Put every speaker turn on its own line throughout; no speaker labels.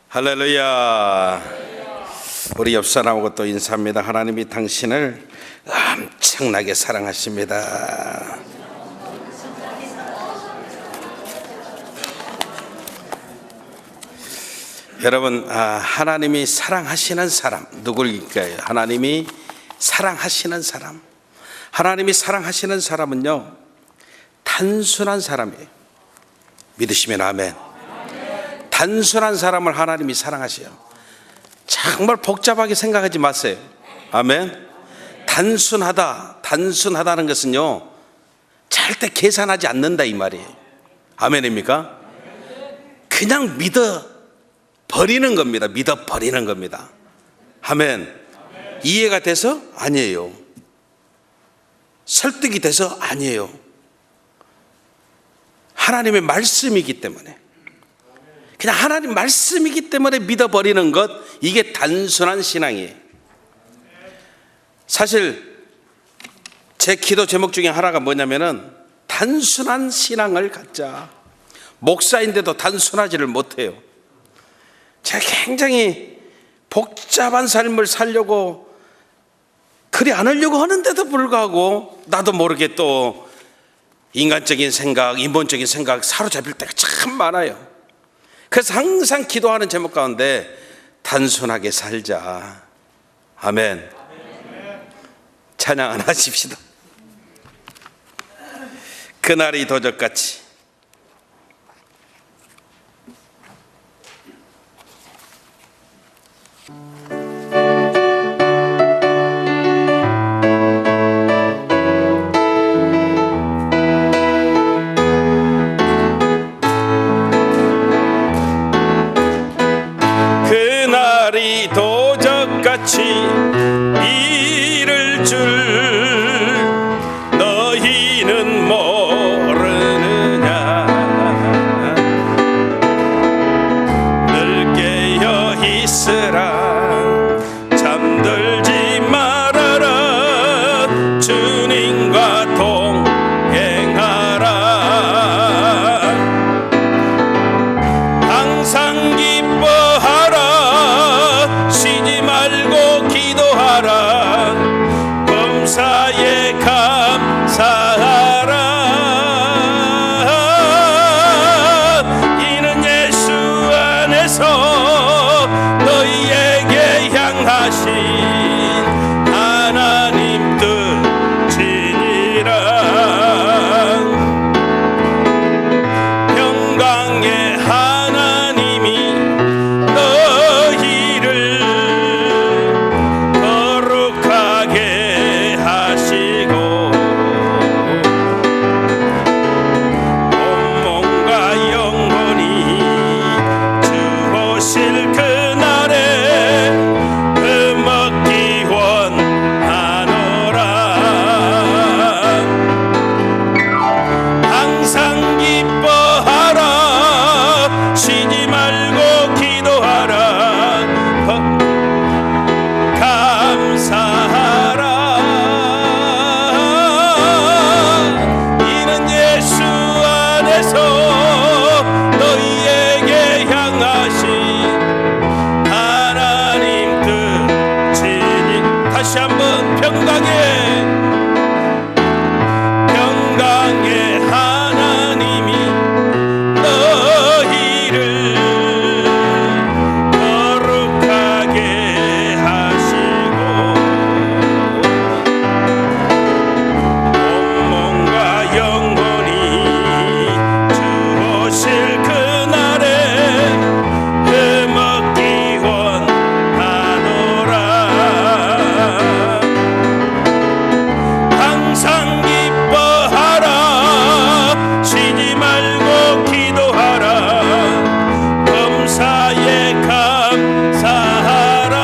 할렐루야. 우리 옆 사람하고 또 인사합니다. 하나님이 당신을 엄청나게 사랑하십니다. 여러분, 하나님이 사랑하시는 사람 누구일까요? 하나님이 사랑하시는 사람. 하나님이 사랑하시는 사람은요, 단순한 사람이에요. 믿으시면 아멘. 단순한 사람을 하나님이 사랑하셔요. 정말 복잡하게 생각하지 마세요. 아멘. 단순하다는 것은요, 절대 계산하지 않는다 이 말이에요. 아멘입니까? 그냥 믿어버리는 겁니다. 믿어버리는 겁니다. 아멘. 이해가 돼서? 아니에요. 설득이 돼서? 아니에요. 하나님의 말씀이기 때문에, 그냥 하나님 말씀이기 때문에 믿어버리는 것, 이게 단순한 신앙이에요. 사실 제 기도 제목 중에 하나가 뭐냐면은 단순한 신앙을 갖자. 목사인데도 단순하지를 못해요. 제가 굉장히 복잡한 삶을 살려고 그리 않으려고 하는데도 불구하고 나도 모르게 또 인간적인 생각, 인본적인 생각 사로잡힐 때가 참 많아요. 그래서 항상 기도하는 제목 가운데 단순하게 살자. 아멘. 찬양 안 하십시다. 그날이 도적같이.
그날이 도적같이 이를 줄 너희는 모르느냐. 늘 깨어 있으라. 잠들지 말아라. 주님과 동행하라. 항상 기뻐하라. 쉬지 말고 기도하라. 범사에 감사하라. 이는 예수 안에서 너희에게 향하신 하나님 뜻이니라. 평강의 하나님이 너희를 거룩하게 하시고 온몸과 영혼이 주 오실 그날에 흠없기 원하노라. 항상 기뻐하라. 쉬지 말고 기도하라. 감사하라. 이는 예수 안에서 너희에게 향하신 하나님 뜻이니. 다시 한번 평강의 하나님이 너희를 거룩하게 하시고 온몸과 영혼이 주 오실 그날에 흠없기 원하노라. 항상 기뻐하라. 쉬지 말고 기도하라. 범사에 감사하라.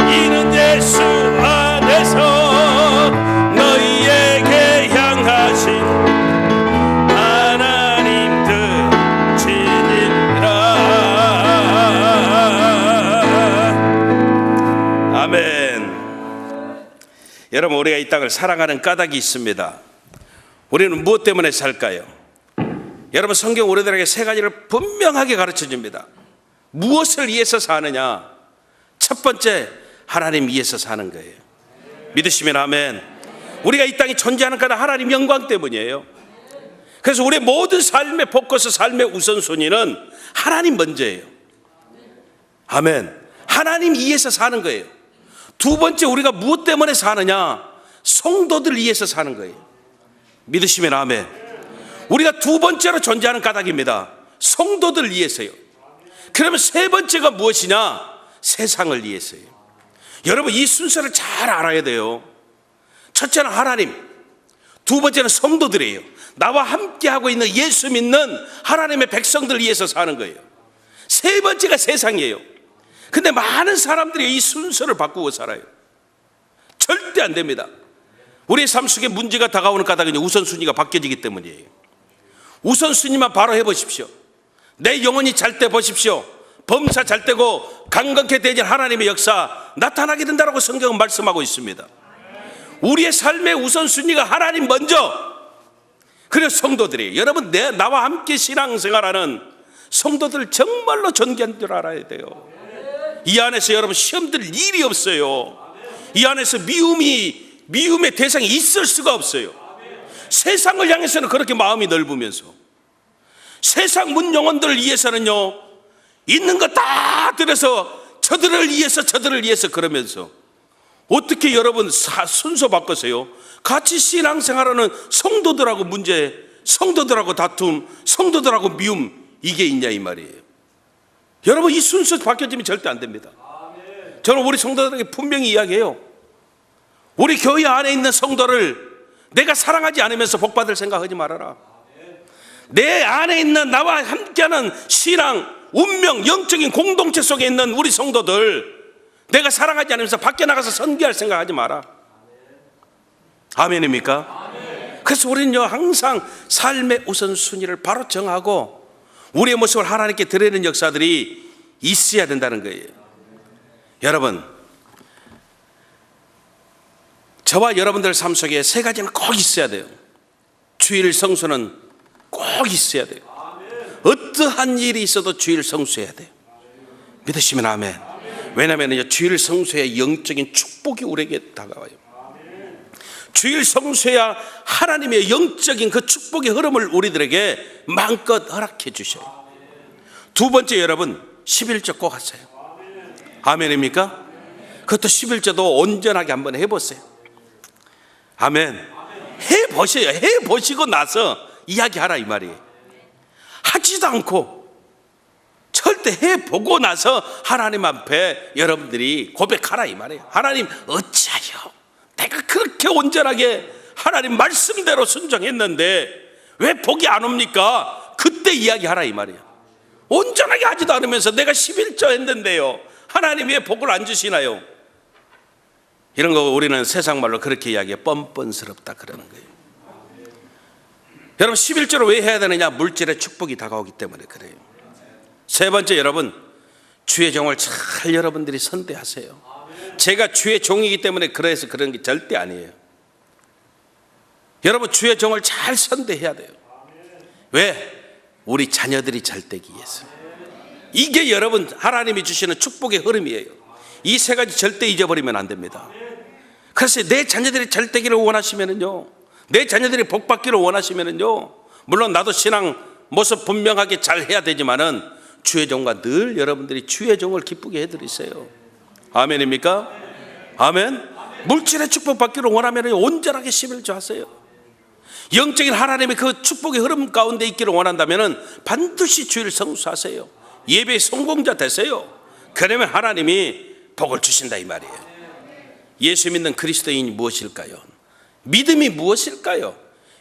이는 예수 안에서 너희에게 향하신 하나님 뜻이니라. 아멘. 여러분, 우리가 이 땅을 살아가는 까닭이 있습니다. 우리는 무엇 때문에 살까요?
여러분, 성경 우리들에게 세 가지를 분명하게 가르쳐 줍니다. 무엇을 위해서 사느냐? 첫 번째, 하나님 위해서 사는 거예요. 믿으시면 아멘. 우리가 이 땅에 존재하는 까다 하나님 영광 때문이에요. 그래서 우리의 모든 삶의 포커스, 삶의 우선순위는 하나님 먼저예요. 아멘. 하나님 위해서 사는 거예요. 두 번째, 우리가 무엇 때문에 사느냐? 성도들 위해서 사는 거예요. 믿으시면 아멘. 우리가 두 번째로 존재하는 까닭입니다. 성도들 위해서요. 그러면 세 번째가 무엇이냐? 세상을 위해서요. 여러분, 이 순서를 잘 알아야 돼요. 첫째는 하나님, 두 번째는 성도들이에요. 나와 함께하고 있는 예수 믿는 하나님의 백성들 위해서 사는 거예요. 세 번째가 세상이에요. 근데 많은 사람들이 이 순서를 바꾸고 살아요. 절대 안 됩니다. 우리의 삶 속에 문제가 다가오는 까닭은 우선순위가 바뀌어지기 때문이에요. 우선순위만 바로 해보십시오. 내 영혼이 잘 때 보십시오. 범사 잘 되고 강건케 되는 하나님의 역사 나타나게 된다고 성경은 말씀하고 있습니다. 우리의 삶의 우선순위가 하나님 먼저, 그래서 성도들이, 여러분, 나와 함께 신앙생활하는 성도들 정말로 존귀한 줄 알아야 돼요. 이 안에서 여러분 시험 들 일이 없어요. 이 안에서 미움의 대상이 있을 수가 없어요. 세상을 향해서는 그렇게 마음이 넓으면서 세상 문 영혼들을 위해서는요, 있는 거 다 들여서 저들을 위해서 그러면서 어떻게 여러분 순서 바꿔서요? 같이 신앙생활하는 성도들하고 문제, 성도들하고 다툼, 성도들하고 미움, 이게 있냐 이 말이에요. 여러분, 이 순서 바뀌어지면 절대 안 됩니다. 저는 우리 성도들에게 분명히 이야기해요. 우리 교회 안에 있는 성도를 내가 사랑하지 않으면서 복받을 생각하지 말아라. 내 안에 있는 나와 함께하는 신앙, 운명, 영적인 공동체 속에 있는 우리 성도들 내가 사랑하지 않으면서 밖에 나가서 선교할 생각하지 마라. 아멘입니까? 그래서 우리는요, 항상 삶의 우선순위를 바로 정하고 우리의 모습을 하나님께 드리는 역사들이 있어야 된다는 거예요. 여러분, 저와 여러분들 삶 속에 세 가지는 꼭 있어야 돼요. 주일 성수는 꼭 있어야 돼요. 어떠한 일이 있어도 주일 성수해야 돼요. 믿으시면 아멘. 왜냐하면 주일 성수의 영적인 축복이 우리에게 다가와요. 주일 성수해야 하나님의 영적인 그 축복의 흐름을 우리들에게 마음껏 허락해 주셔요. 두 번째, 여러분, 11조 꼭 하세요. 아멘입니까? 그것도 11조도 온전하게 한번 해보세요. 아멘. 해보셔요. 해보시고 나서 이야기하라 이 말이에요. 하지도 않고 절대 해보고 나서 하나님 앞에 여러분들이 고백하라 이 말이에요. 하나님, 어찌하여 내가 그렇게 온전하게 하나님 말씀대로 순종했는데 왜 복이 안 옵니까? 그때 이야기하라 이 말이에요. 온전하게 하지도 않으면서 내가 11조 했는데요, 하나님 왜 복을 안 주시나요? 이런 거 우리는 세상 말로 그렇게 이야기해, 뻔뻔스럽다 그러는 거예요. 여러분, 11조를 왜 해야 되느냐? 물질의 축복이 다가오기 때문에 그래요. 세 번째, 여러분, 주의 종을 잘 여러분들이 선대하세요. 제가 주의 종이기 때문에 그래서 그런 게 절대 아니에요. 여러분, 주의 종을 잘 선대해야 돼요. 왜? 우리 자녀들이 잘 되기 위해서. 이게 여러분 하나님이 주시는 축복의 흐름이에요. 이 세 가지 절대 잊어버리면 안 됩니다. 그래서 내 자녀들이 잘 되기를 원하시면은요, 내 자녀들이 복 받기를 원하시면은요, 물론 나도 신앙 모습 분명하게 잘 해야 되지만은 주의 종과 늘 여러분들이 주의 종을 기쁘게 해드리세요. 아멘입니까? 아멘. 물질의 축복 받기를 원하면 온전하게 11조 하세요. 영적인 하나님의 그 축복의 흐름 가운데 있기를 원한다면 반드시 주일 성수하세요. 예배의 성공자 되세요. 그러면 하나님이 복을 주신다 이 말이에요. 예수 믿는 그리스도인이 무엇일까요? 믿음이 무엇일까요?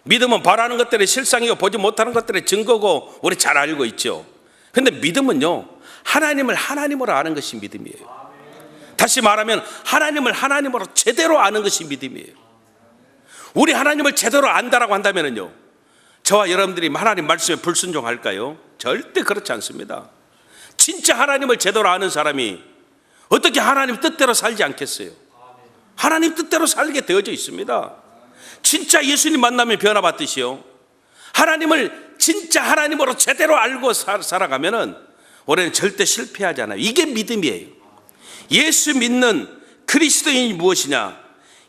믿음은 바라는 것들의 실상이고 보지 못하는 것들의 증거고 우리 잘 알고 있죠. 근데 믿음은요, 하나님을 하나님으로 아는 것이 믿음이에요. 다시 말하면 하나님을 하나님으로 제대로 아는 것이 믿음이에요. 우리 하나님을 제대로 안다라고 한다면요, 저와 여러분들이 하나님 말씀에 불순종할까요? 절대 그렇지 않습니다. 진짜 하나님을 제대로 아는 사람이 어떻게 하나님 뜻대로 살지 않겠어요? 하나님 뜻대로 살게 되어져 있습니다. 진짜 예수님 만나면 변화받듯이요, 하나님을 진짜 하나님으로 제대로 알고 살아가면은 우리는 절대 실패하지 않아요. 이게 믿음이에요. 예수 믿는 그리스도인이 무엇이냐?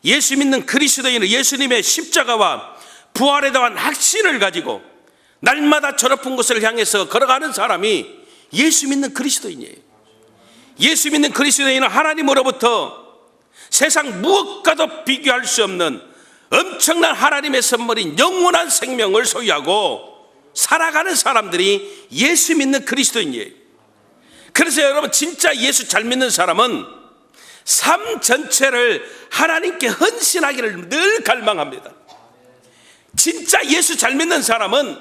예수 믿는 그리스도인은 예수님의 십자가와 부활에 대한 확신을 가지고 날마다 저 높은 곳을 향해서 걸어가는 사람이 예수 믿는 그리스도인이에요. 예수 믿는 그리스도인은 하나님으로부터 세상 무엇과도 비교할 수 없는 엄청난 하나님의 선물인 영원한 생명을 소유하고 살아가는 사람들이 예수 믿는 그리스도인이에요. 그래서 여러분, 진짜 예수 잘 믿는 사람은 삶 전체를 하나님께 헌신하기를 늘 갈망합니다. 진짜 예수 잘 믿는 사람은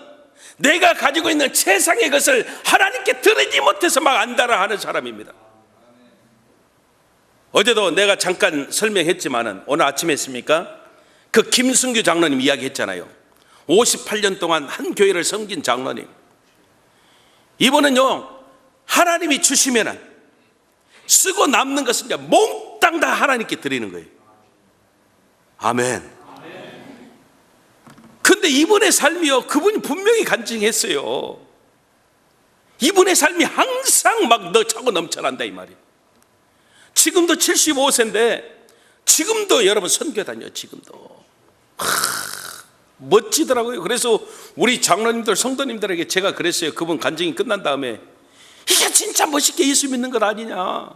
내가 가지고 있는 세상의 것을 하나님께 드리지 못해서 막 안달을 하는 사람입니다. 어제도 내가 잠깐 설명했지만은 오늘 아침에 했습니까? 그 김승규 장로님 이야기 했잖아요. 58년 동안 한 교회를 섬긴 장로님. 이분은요, 하나님이 주시면은 쓰고 남는 것은 이제 몽땅 다 하나님께 드리는 거예요. 아멘. 근데 이분의 삶이요, 그분이 분명히 간증했어요. 이분의 삶이 항상 막 차고 넘쳐난다 이 말이에요. 지금도 75세인데 지금도 여러분 선교 다녀요. 지금도 멋지더라고요. 그래서 우리 장로님들 성도님들에게 제가 그랬어요. 그분 간증이 끝난 다음에 이게 진짜 멋있게 예수 믿는 것 아니냐,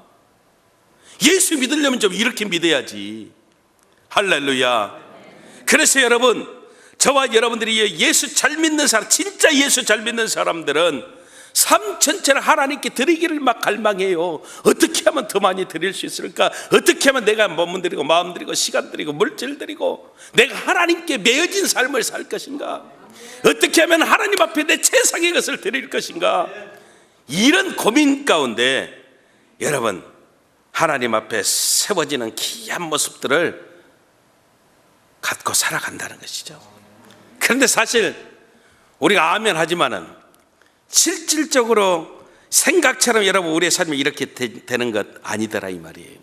예수 믿으려면 좀 이렇게 믿어야지. 할렐루야. 그래서 여러분, 저와 여러분들이 예수 잘 믿는 사람, 진짜 예수 잘 믿는 사람들은 삶 전체를 하나님께 드리기를 막 갈망해요. 어떻게 하면 더 많이 드릴 수 있을까? 어떻게 하면 내가 몸 드리고 마음 드리고 시간 드리고 물질 드리고 내가 하나님께 매어진 삶을 살 것인가? 어떻게 하면 하나님 앞에 내 최상의 것을 드릴 것인가? 이런 고민 가운데 여러분, 하나님 앞에 세워지는 귀한 모습들을 갖고 살아간다는 것이죠. 그런데 사실 우리가 아멘 하지만은 실질적으로 생각처럼 여러분 우리의 삶이 이렇게 되는 것 아니더라 이 말이에요.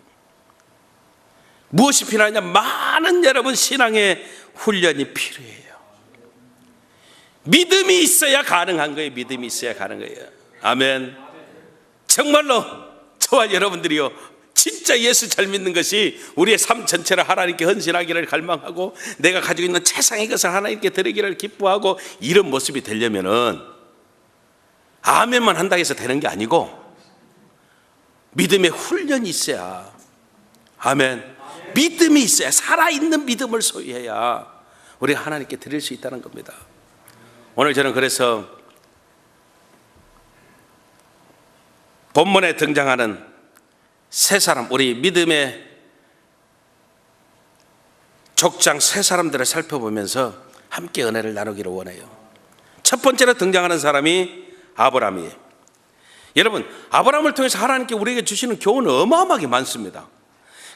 무엇이 필요하냐? 많은 여러분 신앙의 훈련이 필요해요. 믿음이 있어야 가능한 거예요. 믿음이 있어야 가능한 거예요. 아멘. 정말로 저와 여러분들이요, 진짜 예수 잘 믿는 것이 우리의 삶 전체를 하나님께 헌신하기를 갈망하고 내가 가지고 있는 최상의 것을 하나님께 드리기를 기뻐하고 이런 모습이 되려면은 아멘만 한다고 해서 되는 게 아니고 믿음의 훈련이 있어야, 아멘, 믿음이 있어야, 살아있는 믿음을 소유해야 우리가 하나님께 드릴 수 있다는 겁니다. 오늘 저는 그래서 본문에 등장하는 세 사람, 우리 믿음의 족장 세 사람들을 살펴보면서 함께 은혜를 나누기를 원해요. 첫 번째로 등장하는 사람이 아브라함이에요. 여러분, 아브라함을 통해서 하나님께 우리에게 주시는 교훈은 어마어마하게 많습니다.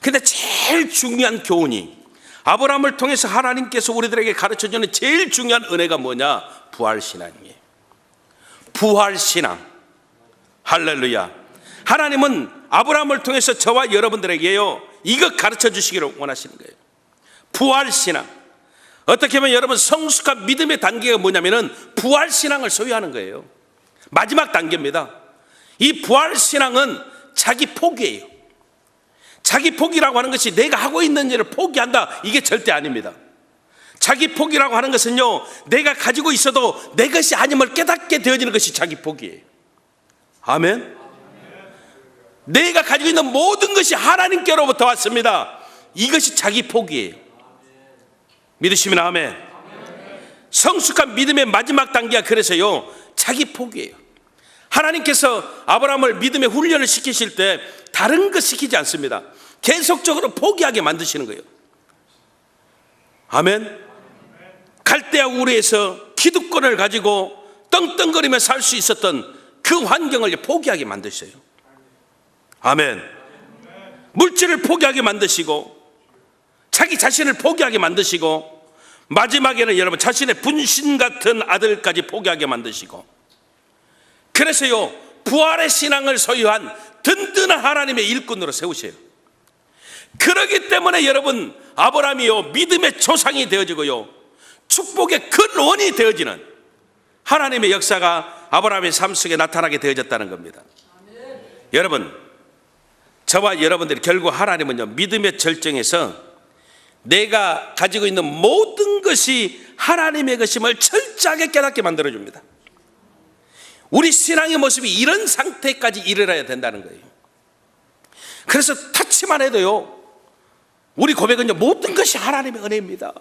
근데 제일 중요한 교훈이, 아브라함을 통해서 하나님께서 우리들에게 가르쳐주는 제일 중요한 은혜가 뭐냐? 부활신앙이에요. 부활신앙. 할렐루야. 하나님은 아브라함을 통해서 저와 여러분들에게요, 이것 가르쳐 주시기를 원하시는 거예요. 부활신앙. 어떻게 보면 여러분, 성숙한 믿음의 단계가 뭐냐면은 부활신앙을 소유하는 거예요. 마지막 단계입니다. 이 부활신앙은 자기 포기예요. 자기 포기라고 하는 것이 내가 하고 있는 일을 포기한다, 이게 절대 아닙니다. 자기 포기라고 하는 것은요, 내가 가지고 있어도 내 것이 아님을 깨닫게 되어지는 것이 자기 포기예요. 아멘. 내가 가지고 있는 모든 것이 하나님께로부터 왔습니다. 이것이 자기 포기예요. 믿으시면 아멘. 성숙한 믿음의 마지막 단계가 그래서요, 자기 포기예요. 하나님께서 아브라함을 믿음의 훈련을 시키실 때 다른 것 시키지 않습니다. 계속적으로 포기하게 만드시는 거예요. 아멘. 갈대아 우르에서 기득권을 가지고 떵떵거리며 살 수 있었던 그 환경을 포기하게 만드셔요. 아멘. 물질을 포기하게 만드시고 자기 자신을 포기하게 만드시고 마지막에는 여러분 자신의 분신 같은 아들까지 포기하게 만드시고, 그래서요, 부활의 신앙을 소유한 든든한 하나님의 일꾼으로 세우셔요. 그렇기 때문에 여러분, 아브라함이요, 믿음의 조상이 되어지고요, 축복의 근원이 되어지는 하나님의 역사가 아브라함의 삶 속에 나타나게 되어졌다는 겁니다. 여러분, 저와 여러분들이 결국 하나님은요, 믿음의 절정에서 내가 가지고 있는 모든 것이 하나님의 것임을 철저하게 깨닫게 만들어줍니다. 우리 신앙의 모습이 이런 상태까지 이르러야 된다는 거예요. 그래서 터치만 해도요, 우리 고백은요, 모든 것이 하나님의 은혜입니다.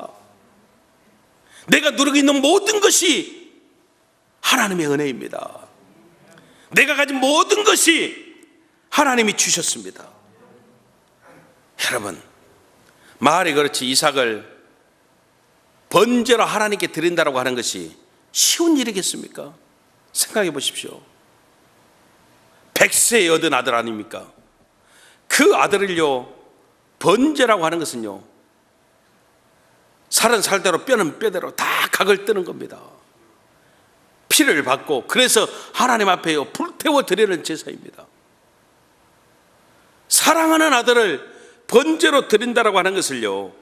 내가 누리고 있는 모든 것이 하나님의 은혜입니다. 내가 가진 모든 것이 하나님이 주셨습니다. 여러분, 말이 그렇지 이삭을 번제로 하나님께 드린다라고 하는 것이 쉬운 일이겠습니까? 생각해 보십시오. 100세에 얻은 아들 아닙니까? 그 아들을요, 번제라고 하는 것은요, 살은 살대로 뼈는 뼈대로 다 각을 뜨는 겁니다. 피를 받고, 그래서 하나님 앞에요, 불태워 드리는 제사입니다. 사랑하는 아들을 번제로 드린다라고 하는 것을요,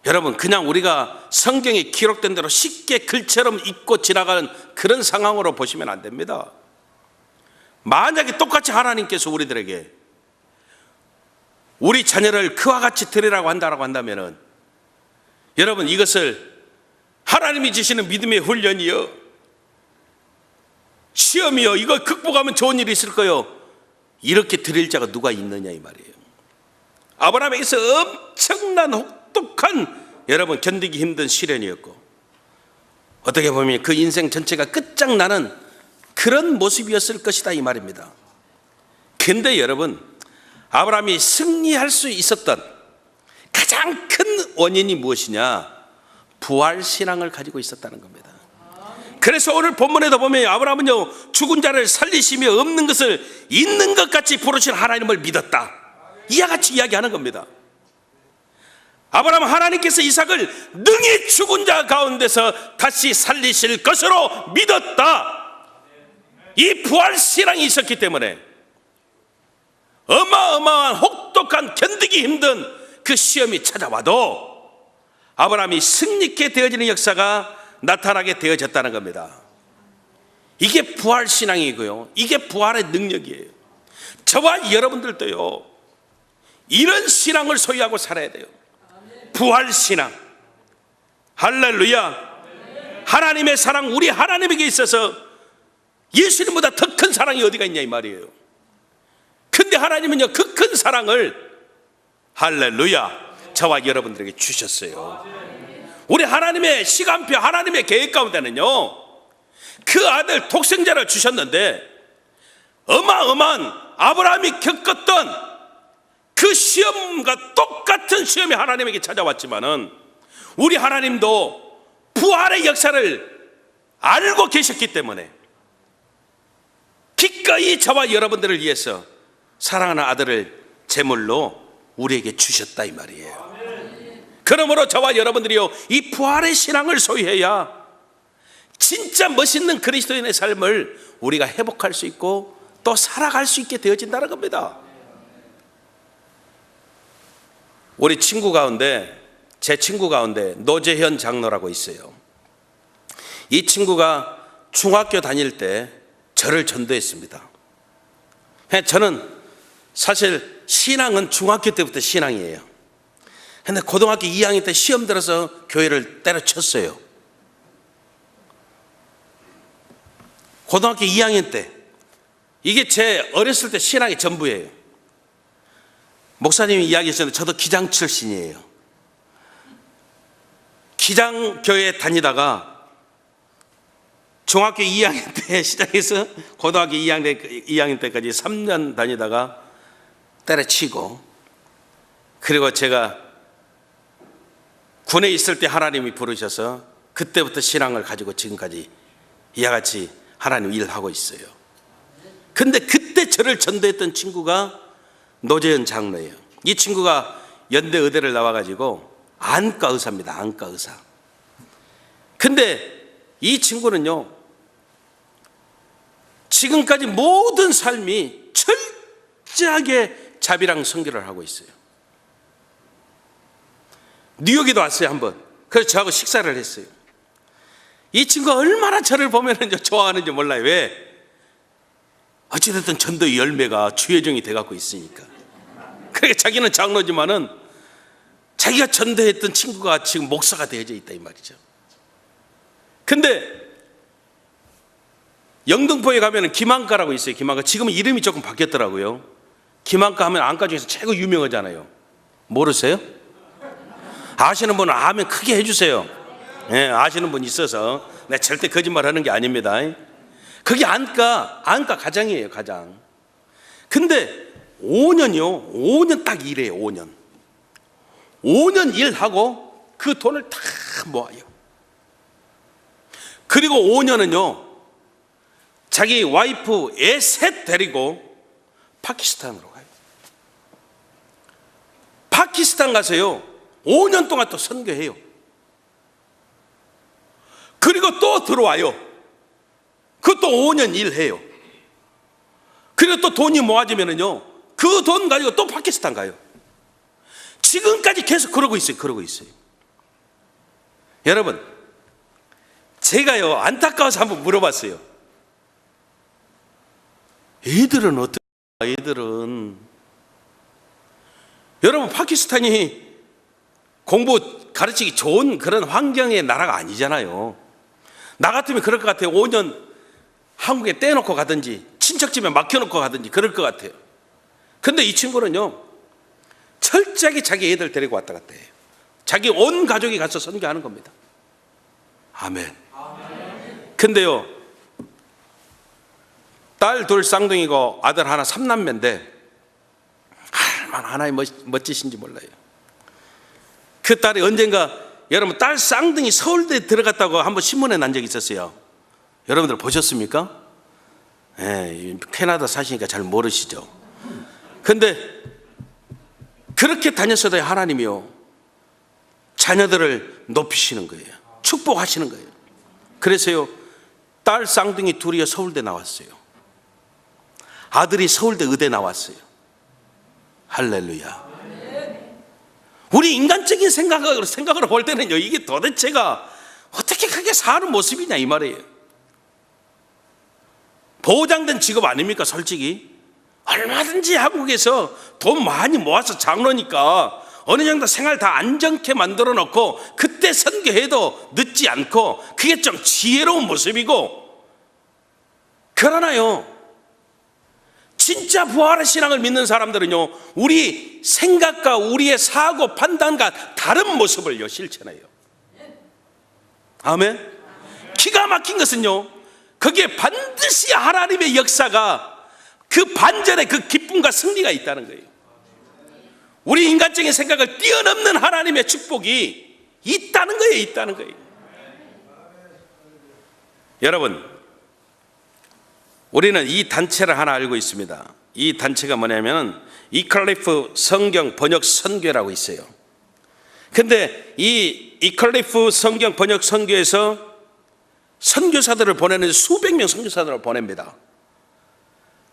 여러분, 그냥 우리가 성경에 기록된 대로 쉽게 글처럼 읽고 지나가는 그런 상황으로 보시면 안 됩니다. 만약에 똑같이 하나님께서 우리들에게 우리 자녀를 그와 같이 드리라고 한다면은, 여러분, 이것을 하나님이 주시는 믿음의 훈련이요, 시험이요, 이걸 극복하면 좋은 일이 있을 거요, 이렇게 드릴 자가 누가 있느냐 이 말이에요. 아브라함에게서 엄청난 혹독한, 여러분, 견디기 힘든 시련이었고, 어떻게 보면 그 인생 전체가 끝장나는 그런 모습이었을 것이다 이 말입니다. 근데 여러분, 아브라함이 승리할 수 있었던 가장 큰 원인이 무엇이냐? 부활신앙을 가지고 있었다는 겁니다. 그래서 오늘 본문에도 보면 아브라함은요, 죽은 자를 살리시며 없는 것을 있는 것 같이 부르신 하나님을 믿었다, 이와 같이 이야기하는 겁니다. 아브라함은 하나님께서 이삭을 능히 죽은 자 가운데서 다시 살리실 것으로 믿었다. 이 부활신앙이 있었기 때문에 어마어마한 혹독한 견디기 힘든 그 시험이 찾아와도 아브라함이 승리케 되어지는 역사가 나타나게 되어졌다는 겁니다. 이게 부활신앙이고요, 이게 부활의 능력이에요. 저와 여러분들도요, 이런 신앙을 소유하고 살아야 돼요. 부활신앙. 할렐루야. 하나님의 사랑, 우리 하나님에게 있어서 예수님보다 더 큰 사랑이 어디가 있냐 이 말이에요. 근데 하나님은요, 그 큰 사랑을, 할렐루야, 저와 여러분들에게 주셨어요. 우리 하나님의 시간표, 하나님의 계획 가운데는요, 그 아들 독생자를 주셨는데 어마어마한 아브라함이 겪었던 그 시험과 똑같은 시험이 하나님에게 찾아왔지만은 우리 하나님도 부활의 역사를 알고 계셨기 때문에 기꺼이 저와 여러분들을 위해서 사랑하는 아들을 제물로 우리에게 주셨다 이 말이에요. 그러므로 저와 여러분들이요, 이 부활의 신앙을 소유해야 진짜 멋있는 그리스도인의 삶을 우리가 회복할 수 있고 또 살아갈 수 있게 되어진다는 겁니다. 우리 친구 가운데, 제 친구 가운데 노재현 장로라고 있어요. 이 친구가 중학교 다닐 때 저를 전도했습니다. 저는 사실 신앙은 중학교 때부터 신앙이에요. 근데 고등학교 2학년 때 시험 들어서 교회를 때려쳤어요. 고등학교 2학년 때. 이게 제 어렸을 때 신앙의 전부예요. 목사님이 이야기하셨는데 저도 기장 출신이에요. 기장교회 다니다가 중학교 2학년 때 시작해서 고등학교 2학년 때까지 3년 다니다가 때려치고, 그리고 제가 군에 있을 때 하나님이 부르셔서 그때부터 신앙을 가지고 지금까지 이와 같이 하나님 일을 하고 있어요. 근데 그때 저를 전도했던 친구가 노재현 장로예요. 이 친구가 연대 의대를 나와가지고 안과 의사입니다. 안과 의사. 근데 이 친구는요, 지금까지 모든 삶이 철저하게 자비랑 선교를 하고 있어요. 뉴욕에도 왔어요 한번. 그래서 저하고 식사를 했어요. 이 친구가 얼마나 저를 보면은 좋아하는지 몰라요. 왜? 어찌됐든 전도의 열매가 주여정이 돼갖고 있으니까. 그러니까 자기는 장로지만은 자기가 전도했던 친구가 지금 목사가 되어져 있다 이 말이죠. 근데 영등포에 가면은 김한가라고 있어요. 김한가. 지금은 이름이 조금 바뀌었더라고요. 김한가 하면 안가 중에서 최고 유명하잖아요. 모르세요? 아시는 분은 아멘 크게 해주세요. 예, 아시는 분 있어서. 내가 절대 거짓말 하는 게 아닙니다. 그게 안가 가장이에요, 가장. 근데 5년 딱 일해요, 5년 일하고 그 돈을 다 모아요. 그리고 5년은요, 자기 와이프 애 셋 데리고 파키스탄으로 가요. 파키스탄 가서요, 5년 동안 또 선교해요. 그리고 또 들어와요. 그것도 5년 일해요. 그리고 또 돈이 모아지면은요, 그 돈 가지고 또 파키스탄 가요. 지금까지 계속 그러고 있어요. 여러분, 제가요, 안타까워서 한번 물어봤어요. 애들은 어떨까? 애들은. 여러분, 파키스탄이 공부 가르치기 좋은 그런 환경의 나라가 아니잖아요. 나 같으면 그럴 것 같아요. 5년 한국에 떼놓고 가든지 친척집에 맡겨놓고 가든지 그럴 것 같아요. 근데 이 친구는요, 철저하게 자기 애들 데리고 왔다 갔다 해요. 자기 온 가족이 가서 선교하는 겁니다. 아멘. 근데요, 딸 둘 쌍둥이고 아들 하나 3남매인데 얼마나 하나의 멋지신지 몰라요. 그 딸이 언젠가, 여러분, 딸 쌍둥이 서울대에 들어갔다고 한번 신문에 난 적이 있었어요. 여러분들 보셨습니까? 예, 캐나다 사시니까 잘 모르시죠. 근데 그렇게 다녔어도 하나님이요, 자녀들을 높이시는 거예요. 축복하시는 거예요. 그래서요, 딸 쌍둥이 둘이 서울대 나왔어요. 아들이 서울대 의대 나왔어요. 할렐루야. 우리 인간적인 생각으로 볼 때는요, 이게 도대체가 어떻게 그렇게 사는 모습이냐 이 말이에요. 보장된 직업 아닙니까? 솔직히 얼마든지 한국에서 돈 많이 모아서 장로니까 어느 정도 생활 다 안정케 만들어 놓고 그때 선교해도 늦지 않고, 그게 좀 지혜로운 모습이고. 그러나요, 진짜 부활의 신앙을 믿는 사람들은요, 우리 생각과 우리의 사고 판단과 다른 모습을요 실천해요. 아멘. 기가 막힌 것은요, 거기에 반드시 하나님의 역사가, 그 반전에 그 기쁨과 승리가 있다는 거예요. 우리 인간적인 생각을 뛰어넘는 하나님의 축복이 있다는 거예요. 여러분, 우리는 이 단체를 하나 알고 있습니다. 이 단체가 뭐냐면 이클리프 성경 번역 선교라고 있어요. 근데 이 이클리프 성경 번역 선교에서 선교사들을 보내는, 수백 명 선교사들을 보냅니다.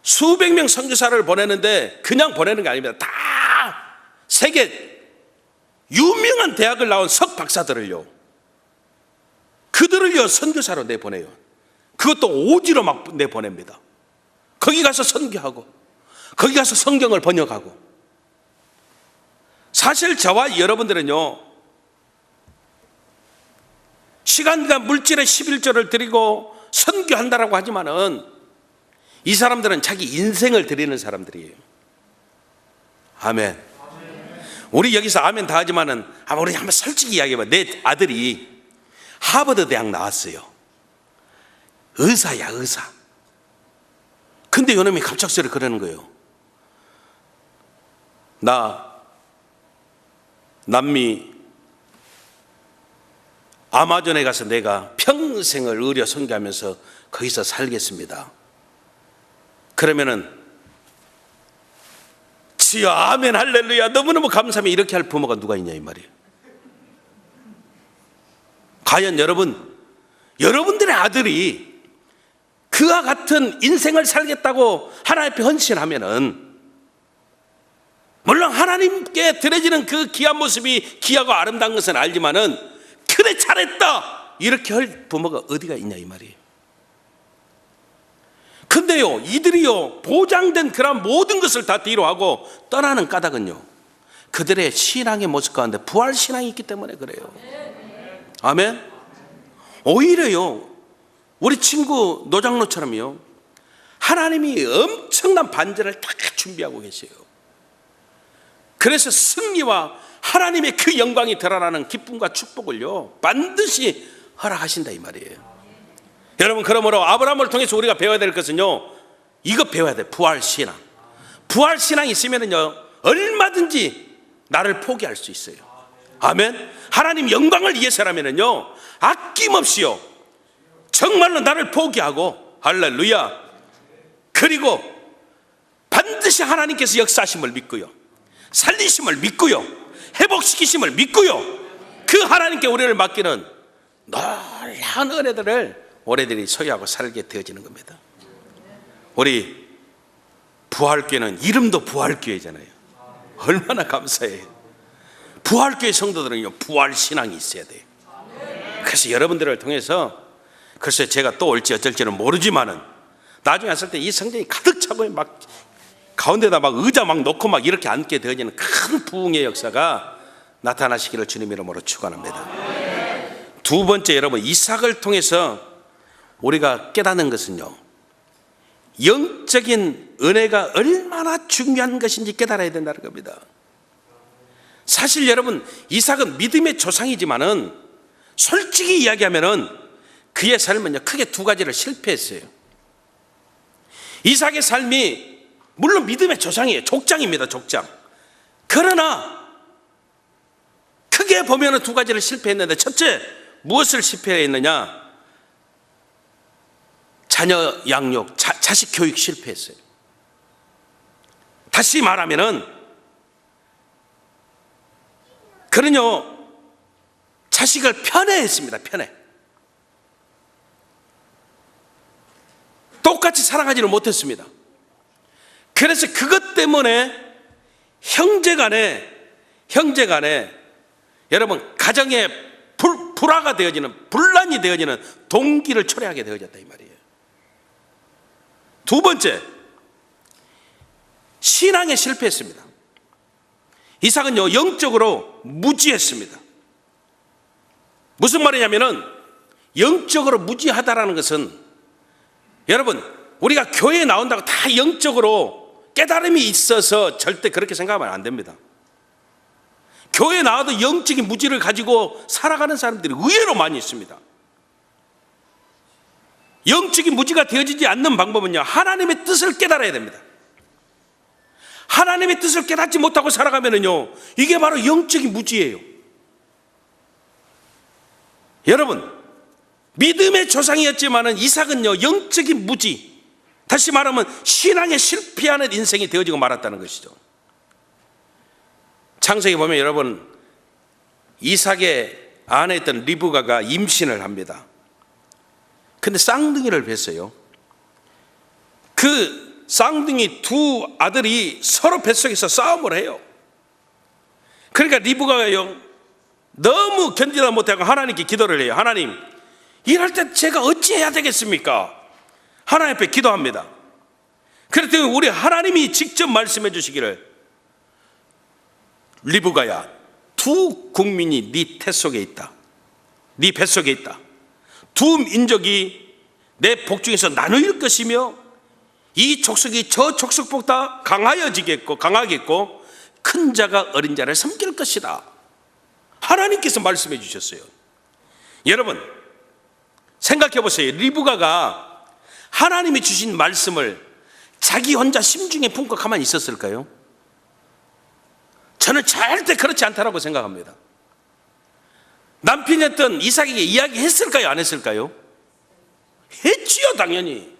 수백 명 선교사를 보내는데 그냥 보내는 게 아닙니다. 다 세계 유명한 대학을 나온 석 박사들을요, 그들을요 선교사로 내보내요. 그것도 오지로 막 내보냅니다. 거기 가서 선교하고, 거기 가서 성경을 번역하고. 사실 저와 여러분들은요, 시간과 물질의 11조를 드리고 선교한다라고 하지만은 이 사람들은 자기 인생을 드리는 사람들이에요. 아멘. 우리 여기서 아멘 다 하지만은, 우리 한번 솔직히 이야기해봐. 내 아들이 하버드 대학 나왔어요. 의사야, 의사. 근데 요놈이 갑작스레 그러는 거예요. 나 남미 아마존에 가서 내가 평생을 의료 선교하면서 거기서 살겠습니다. 그러면은 주여 아멘 할렐루야 너무너무 감사합니다 이렇게 할 부모가 누가 있냐 이 말이에요. 과연 여러분들의 아들이 그와 같은 인생을 살겠다고 하나님 앞에 헌신하면은, 물론 하나님께 드려지는 그 귀한 모습이 귀하고 아름다운 것은 알지만은, 그래 잘했다 이렇게 할 부모가 어디가 있냐 이 말이에요. 근데요, 이들이요 보장된 그런 모든 것을 다 뒤로 하고 떠나는 까닭은요, 그들의 신앙의 모습 가운데 부활 신앙이 있기 때문에 그래요. 아멘. 오히려요, 우리 친구 노장로처럼요, 하나님이 엄청난 반전을 다 준비하고 계세요. 그래서 승리와 하나님의 그 영광이 드러나는 기쁨과 축복을요 반드시 허락하신다 이 말이에요. 여러분, 그러므로 아브라함을 통해서 우리가 배워야 될 것은요, 이거 배워야 돼. 부활 신앙. 부활 신앙이 있으면은요 얼마든지 나를 포기할 수 있어요. 아멘. 하나님 영광을 위해서라면은요 아낌없이요 정말로 나를 포기하고, 할렐루야, 그리고 반드시 하나님께서 역사하심을 믿고요, 살리심을 믿고요, 회복시키심을 믿고요, 그 하나님께 우리를 맡기는 놀라운 은혜들을 우리들이 소유하고 살게 되어지는 겁니다. 우리 부활교회는 이름도 부활교회잖아요. 얼마나 감사해요. 부활교회 성도들은요 부활신앙이 있어야 돼요. 그래서 여러분들을 통해서, 글쎄 제가 또 올지 어쩔지는 모르지만은 나중에 왔을 때 이 성전이 가득 차고 막 가운데다 막 의자 막 놓고 막 이렇게 앉게 되어지는 큰 부흥의 역사가 나타나시기를 주님 이름으로 축원합니다. 두 번째, 여러분, 이삭을 통해서 우리가 깨닫는 것은요, 영적인 은혜가 얼마나 중요한 것인지 깨달아야 된다는 겁니다. 사실 여러분, 이삭은 믿음의 조상이지만은 솔직히 이야기하면은 그의 삶은요 크게 두 가지를 실패했어요. 이삭의 삶이 물론 믿음의 조상이에요. 족장입니다, 족장. 그러나 크게 보면은 두 가지를 실패했는데, 첫째, 무엇을 실패했느냐? 자녀 양육, 자식 교육 실패했어요. 다시 말하면은 그는요 자식을 편애했습니다. 편애. 똑같이 사랑하지를 못했습니다. 그래서 그것 때문에 형제간에 여러분 가정에 불화가 되어지는, 분란이 되어지는 동기를 초래하게 되어졌다 이 말이에요. 두 번째, 신앙에 실패했습니다. 이삭은요 영적으로 무지했습니다. 무슨 말이냐면은, 영적으로 무지하다라는 것은, 여러분 우리가 교회에 나온다고 다 영적으로 깨달음이 있어서 절대 그렇게 생각하면 안 됩니다. 교회에 나와도 영적인 무지를 가지고 살아가는 사람들이 의외로 많이 있습니다. 영적인 무지가 되어지지 않는 방법은요, 하나님의 뜻을 깨달아야 됩니다. 하나님의 뜻을 깨닫지 못하고 살아가면은요, 이게 바로 영적인 무지예요. 여러분, 믿음의 조상이었지만은 이삭은요 영적인 무지, 다시 말하면 신앙에 실패하는 인생이 되어지고 말았다는 것이죠. 창세기 보면 여러분, 이삭의 아내였던 리브가가 임신을 합니다. 근데 쌍둥이를 뵀어요. 그 쌍둥이 두 아들이 서로 뱃속에서 싸움을 해요. 그러니까 리브가가요 너무 견디다 못하고 하나님께 기도를 해요. 하나님, 이럴 때 제가 어찌해야 되겠습니까? 하나님 앞에 기도합니다. 그랬더니 우리 하나님이 직접 말씀해 주시기를, 리브가야, 두 국민이 네 태 속에 있다. 네 뱃속에 있다. 두 민족이 내 복중에서 나누일 것이며 이 족속이 저 족속보다 강하겠고 큰 자가 어린 자를 섬길 것이다. 하나님께서 말씀해 주셨어요. 여러분 생각해 보세요. 리브가가 하나님이 주신 말씀을 자기 혼자 심중에 품고 가만히 있었을까요? 저는 절대 그렇지 않다라고 생각합니다. 남편이었던 이삭에게 이야기했을까요? 안 했을까요? 했지요, 당연히.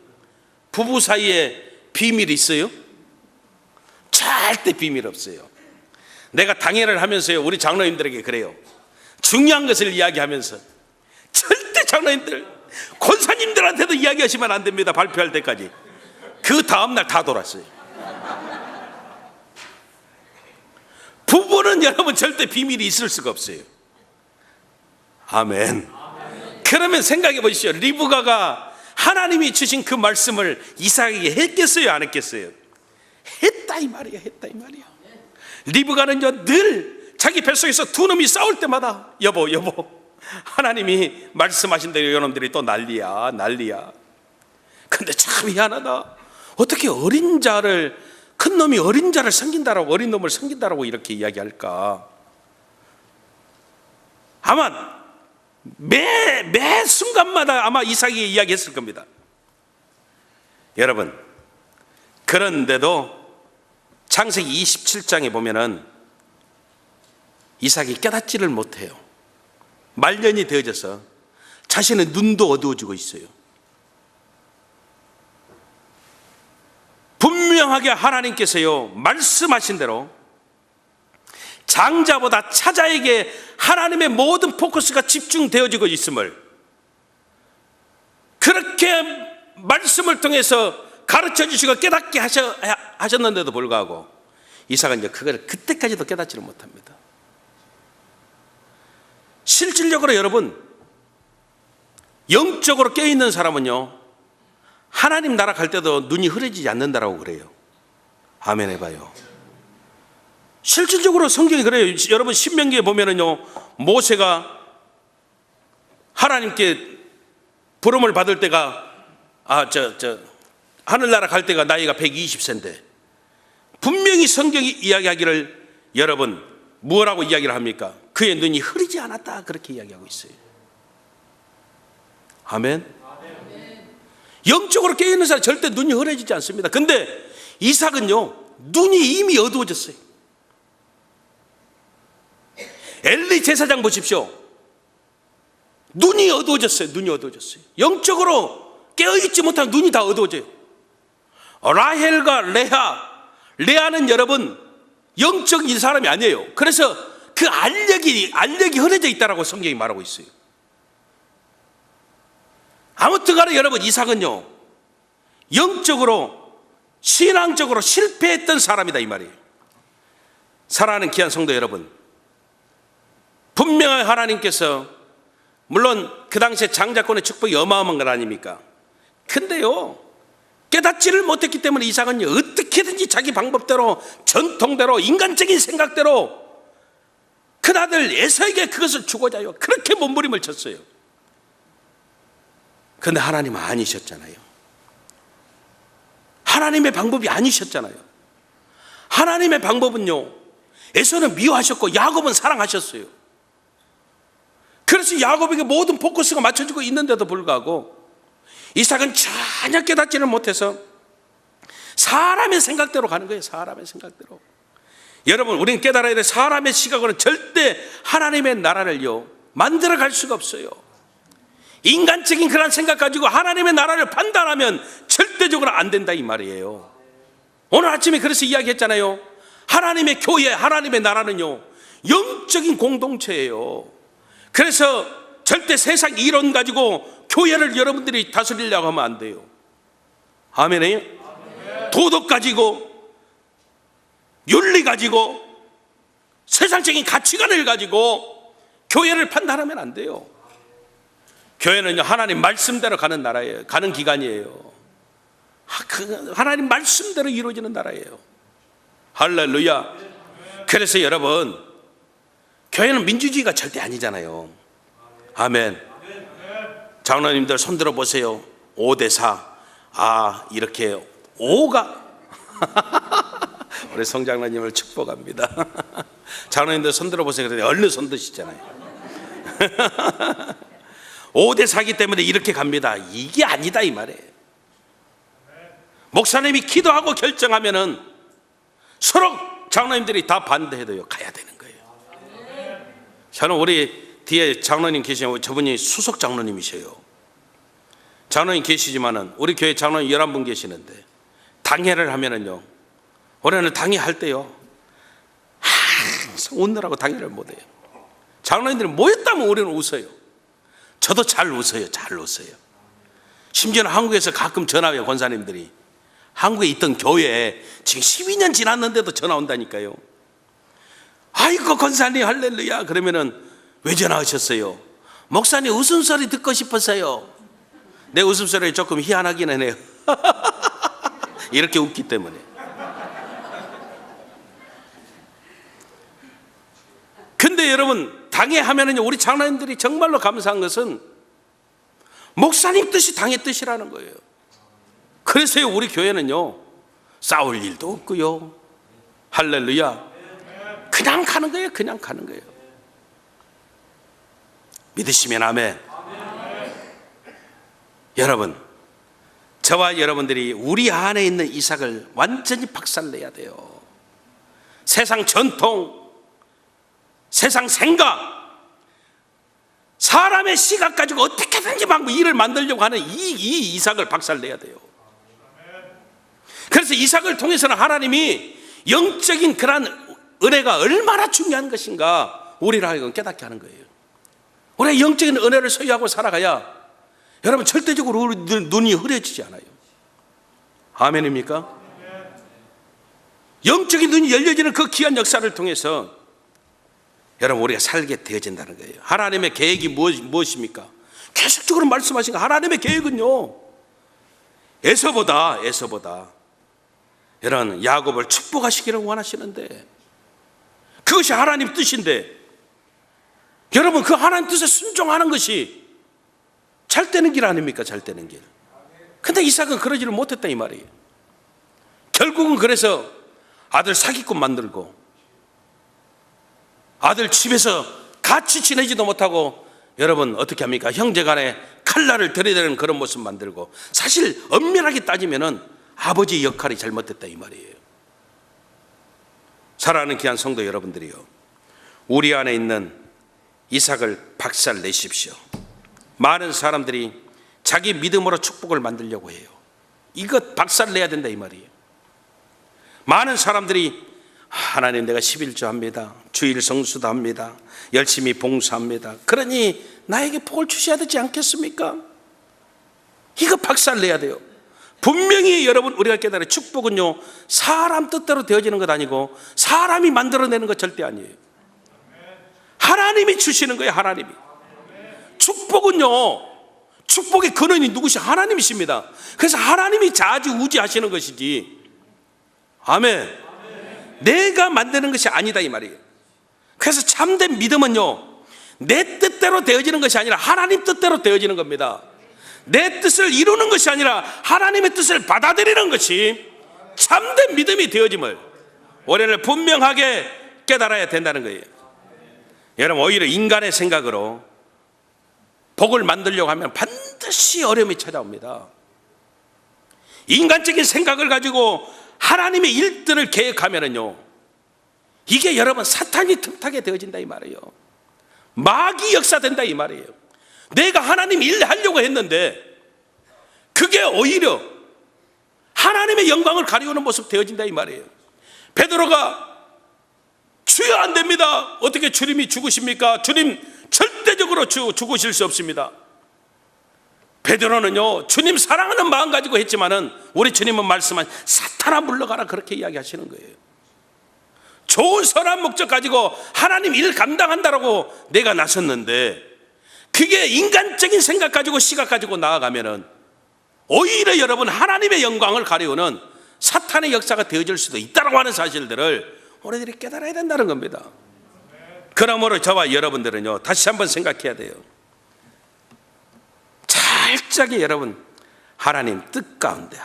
부부 사이에 비밀이 있어요? 절대 비밀 없어요. 내가 당회를 하면서요, 우리 장로님들에게 그래요. 중요한 것을 이야기하면서 절대 장로님들, 권사님들한테도 이야기하시면 안 됩니다. 발표할 때까지. 그 다음날 다 돌았어요. 부부는 여러분 절대 비밀이 있을 수가 없어요. 아멘. 그러면 생각해 보십시오. 리브가가 하나님이 주신 그 말씀을 이삭에게 했겠어요, 안 했겠어요? 했다 이 말이야, 했다 이 말이야. 리브가는요 늘 자기 뱃속에서 두 놈이 싸울 때마다 여보 하나님이 말씀하신 대로 여러분들이 또 난리야. 근데 참 희한하다. 어떻게 어린 자를, 큰 놈이 어린 자를 섬긴다라고, 어린 놈을 섬긴다라고 이렇게 이야기할까? 아마 매 순간마다 아마 이삭이 이야기했을 겁니다. 여러분, 그런데도 창세기 27장에 보면은 이삭이 깨닫지를 못해요. 말년이 되어져서 자신의 눈도 어두워지고 있어요. 분명하게 하나님께서요 말씀하신 대로 장자보다 차자에게 하나님의 모든 포커스가 집중되어지고 있음을, 그렇게 말씀을 통해서 가르쳐 주시고 깨닫게 하셨는데도 불구하고 이삭은 이제 그걸 그때까지도 깨닫지를 못합니다. 실질적으로 여러분, 영적으로 깨어있는 사람은요 하나님 나라 갈 때도 눈이 흐려지지 않는다라고 그래요. 아멘 해봐요. 실질적으로 성경이 그래요. 여러분 신명기에 보면은요 모세가 하나님께 부름을 받을 때가 하늘나라 갈 때가 나이가 120세인데 분명히 성경이 이야기하기를, 여러분 뭐라고 이야기를 합니까? 그의 눈이 흐리지 않았다, 그렇게 이야기하고 있어요. 아멘. 영적으로 깨어있는 사람 절대 눈이 흐려지지 않습니다. 근데 이삭은요 눈이 이미 어두워졌어요. 엘리 제사장 보십시오. 눈이 어두워졌어요. 영적으로 깨어있지 못하면 눈이 다 어두워져요. 라헬과 레아는 여러분 영적인 사람이 아니에요. 그래서 그 알력이 흐려져 있다라고 성경이 말하고 있어요. 아무튼 간에 여러분 이삭은요 영적으로 신앙적으로 실패했던 사람이다 이 말이에요. 사랑하는 귀한 성도 여러분, 분명히 하나님께서, 물론 그 당시에 장자권의 축복이 어마어마한 것 아닙니까? 근데요 깨닫지를 못했기 때문에 이삭은 어떻게든지 자기 방법대로, 전통대로, 인간적인 생각대로 큰 아들 에서에게 그것을 주고자 해요. 그렇게 몸부림을 쳤어요. 근데 하나님은 아니셨잖아요. 하나님의 방법이 아니셨잖아요. 하나님의 방법은요 에서는 미워하셨고 야곱은 사랑하셨어요. 그래서 야곱에게 모든 포커스가 맞춰지고 있는데도 불구하고 이삭은 전혀 깨닫지를 못해서 사람의 생각대로 가는 거예요. 사람의 생각대로. 여러분 우리는 깨달아야 돼. 사람의 시각으로는 절대 하나님의 나라를요 만들어 갈 수가 없어요. 인간적인 그런 생각 가지고 하나님의 나라를 판단하면 절대적으로 안 된다 이 말이에요. 오늘 아침에 그래서 이야기했잖아요. 하나님의 교회, 하나님의 나라는요 영적인 공동체예요. 그래서 절대 세상 이론 가지고 교회를 여러분들이 다스리려고 하면 안 돼요. 아멘이에요? 도덕 가지고, 윤리 가지고, 세상적인 가치관을 가지고 교회를 판단하면 안 돼요. 교회는요 하나님 말씀대로 가는 나라예요. 가는 기관이에요. 하나님 말씀대로 이루어지는 나라예요. 할렐루야. 그래서 여러분 교회는 민주주의가 절대 아니잖아요. 아멘. 장로님들 손들어 보세요. 5대4. 이렇게 5가 우리 성장로님을 축복합니다. 장로님들 손들어 보세요. 그런데 얼른 손 드시잖아요. 5대4기 때문에 이렇게 갑니다. 이게 아니다 이 말이에요. 목사님이 기도하고 결정하면은 서로 장로님들이 다 반대해도요 가야 되는 거예요. 저는 우리 뒤에 장로님 계시면 저분이 수석 장로님이셔요. 장로님 계시지만은 우리 교회 장로님 11분 계시는데 당회를 하면은요 올해는 당회 할 때요 항상 웃느라고 당회를 못해요. 장로님들이 모였다면 우리는 웃어요. 저도 잘 웃어요. 심지어는 한국에서 가끔 전화 와요. 권사님들이 한국에 있던 교회에 지금 12년 지났는데도 전화 온다니까요. 아이고 권사님 할렐루야. 그러면은 왜 전화하셨어요? 목사님 웃음소리 듣고 싶었어요. 내 웃음소리 조금 희한하기는 해요. 이렇게 웃기 때문에. 근데 여러분, 당에 하면은요, 우리 장로님들이 정말로 감사한 것은 목사님 뜻이 당의 뜻이라는 거예요. 그래서요, 우리 교회는요, 싸울 일도 없고요. 할렐루야. 그냥 가는 거예요. 그냥 가는 거예요. 믿으시면 아멘. 여러분, 저와 여러분들이 우리 안에 있는 이삭을 완전히 박살내야 돼요. 세상 전통, 세상 생각, 사람의 시각 가지고 어떻게든지 막 일을 만들려고 하는 이 이삭을 박살내야 돼요. 그래서 이삭을 통해서는 하나님이 영적인 그러한 은혜가 얼마나 중요한 것인가 우리를 하여금 깨닫게 하는 거예요. 우리가 영적인 은혜를 소유하고 살아가야 여러분 절대적으로 우리 눈이 흐려지지 않아요. 아멘입니까? 영적인 눈이 열려지는 그 귀한 역사를 통해서 여러분 우리가 살게 되어진다는 거예요. 하나님의 계획이 무엇입니까? 계속적으로 말씀하신 거. 하나님의 계획은요, 에서보다 여러분 야곱을 축복하시기를 원하시는데, 그것이 하나님 뜻인데, 여러분 그 하나님 뜻에 순종하는 것이 잘 되는 길 아닙니까? 잘 되는 길. 근데 이삭은 그러지를 못했다 이 말이에요. 결국은 그래서 아들 사기꾼 만들고, 아들 집에서 같이 지내지도 못하고, 여러분 어떻게 합니까? 형제간에 칼날을 들이대는 그런 모습 만들고, 사실 엄밀하게 따지면은 아버지의 역할이 잘못됐다 이 말이에요. 사랑하는 귀한 성도 여러분들이요, 우리 안에 있는 이삭을 박살내십시오. 많은 사람들이 자기 믿음으로 축복을 만들려고 해요. 이것 박살내야 된다 이 말이에요. 많은 사람들이 하나님 내가 11조 합니다, 주일 성수도 합니다, 열심히 봉사합니다, 그러니 나에게 복을 주셔야 되지 않겠습니까? 이거 박살내야 돼요. 분명히 여러분 우리가 깨달아요. 축복은요, 사람 뜻대로 되어지는 것 아니고 사람이 만들어내는 것 절대 아니에요. 하나님이 주시는 거예요. 하나님이. 축복은요, 축복의 근원이 누구시? 하나님이십니다. 그래서 하나님이 좌지우지하시는 것이지, 아멘, 내가 만드는 것이 아니다 이 말이에요. 그래서 참된 믿음은요, 내 뜻대로 되어지는 것이 아니라 하나님 뜻대로 되어지는 겁니다. 내 뜻을 이루는 것이 아니라 하나님의 뜻을 받아들이는 것이 참된 믿음이 되어짐을 우리는 분명하게 깨달아야 된다는 거예요. 여러분, 오히려 인간의 생각으로 복을 만들려고 하면 반드시 어려움이 찾아옵니다. 인간적인 생각을 가지고 하나님의 일들을 계획하면은요, 이게 여러분 사탄이 틈타게 되어진다 이 말이에요. 마귀 역사된다 이 말이에요. 내가 하나님 일 하려고 했는데 그게 오히려 하나님의 영광을 가리우는 모습 되어진다 이 말이에요. 베드로가 주여 안 됩니다. 어떻게 주님이 죽으십니까? 주님 절대적으로 죽으실 수 없습니다. 베드로는요, 주님 사랑하는 마음 가지고 했지만은 우리 주님은 말씀한 사탄아 물러가라 그렇게 이야기하시는 거예요. 좋은 선한 목적 가지고 하나님 일 감당한다라고 내가 나섰는데 그게 인간적인 생각 가지고 시각 가지고 나아가면은 오히려 여러분 하나님의 영광을 가리우는 사탄의 역사가 되어질 수도 있다고 하는 사실들을 우리들이 깨달아야 된다는 겁니다. 그러므로 저와 여러분들은요, 다시 한번 생각해야 돼요. 철저하게 여러분 하나님 뜻 가운데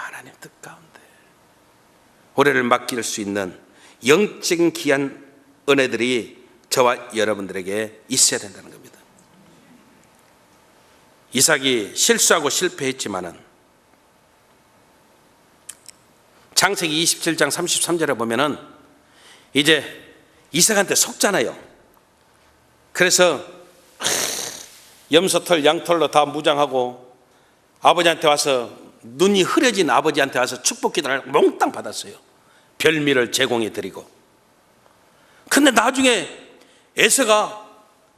우리를 맡길 수 있는 영적인 귀한 은혜들이 저와 여러분들에게 있어야 된다는 겁니다. 이삭이 실수하고 실패했지만은 창세기 27장 33절에 보면은 이제 이삭한테 속잖아요. 그래서 염소털 양털로 다 무장하고 아버지한테 와서, 눈이 흐려진 아버지한테 와서 축복 기도를 몽땅 받았어요. 별미를 제공해 드리고. 근데 나중에 에서가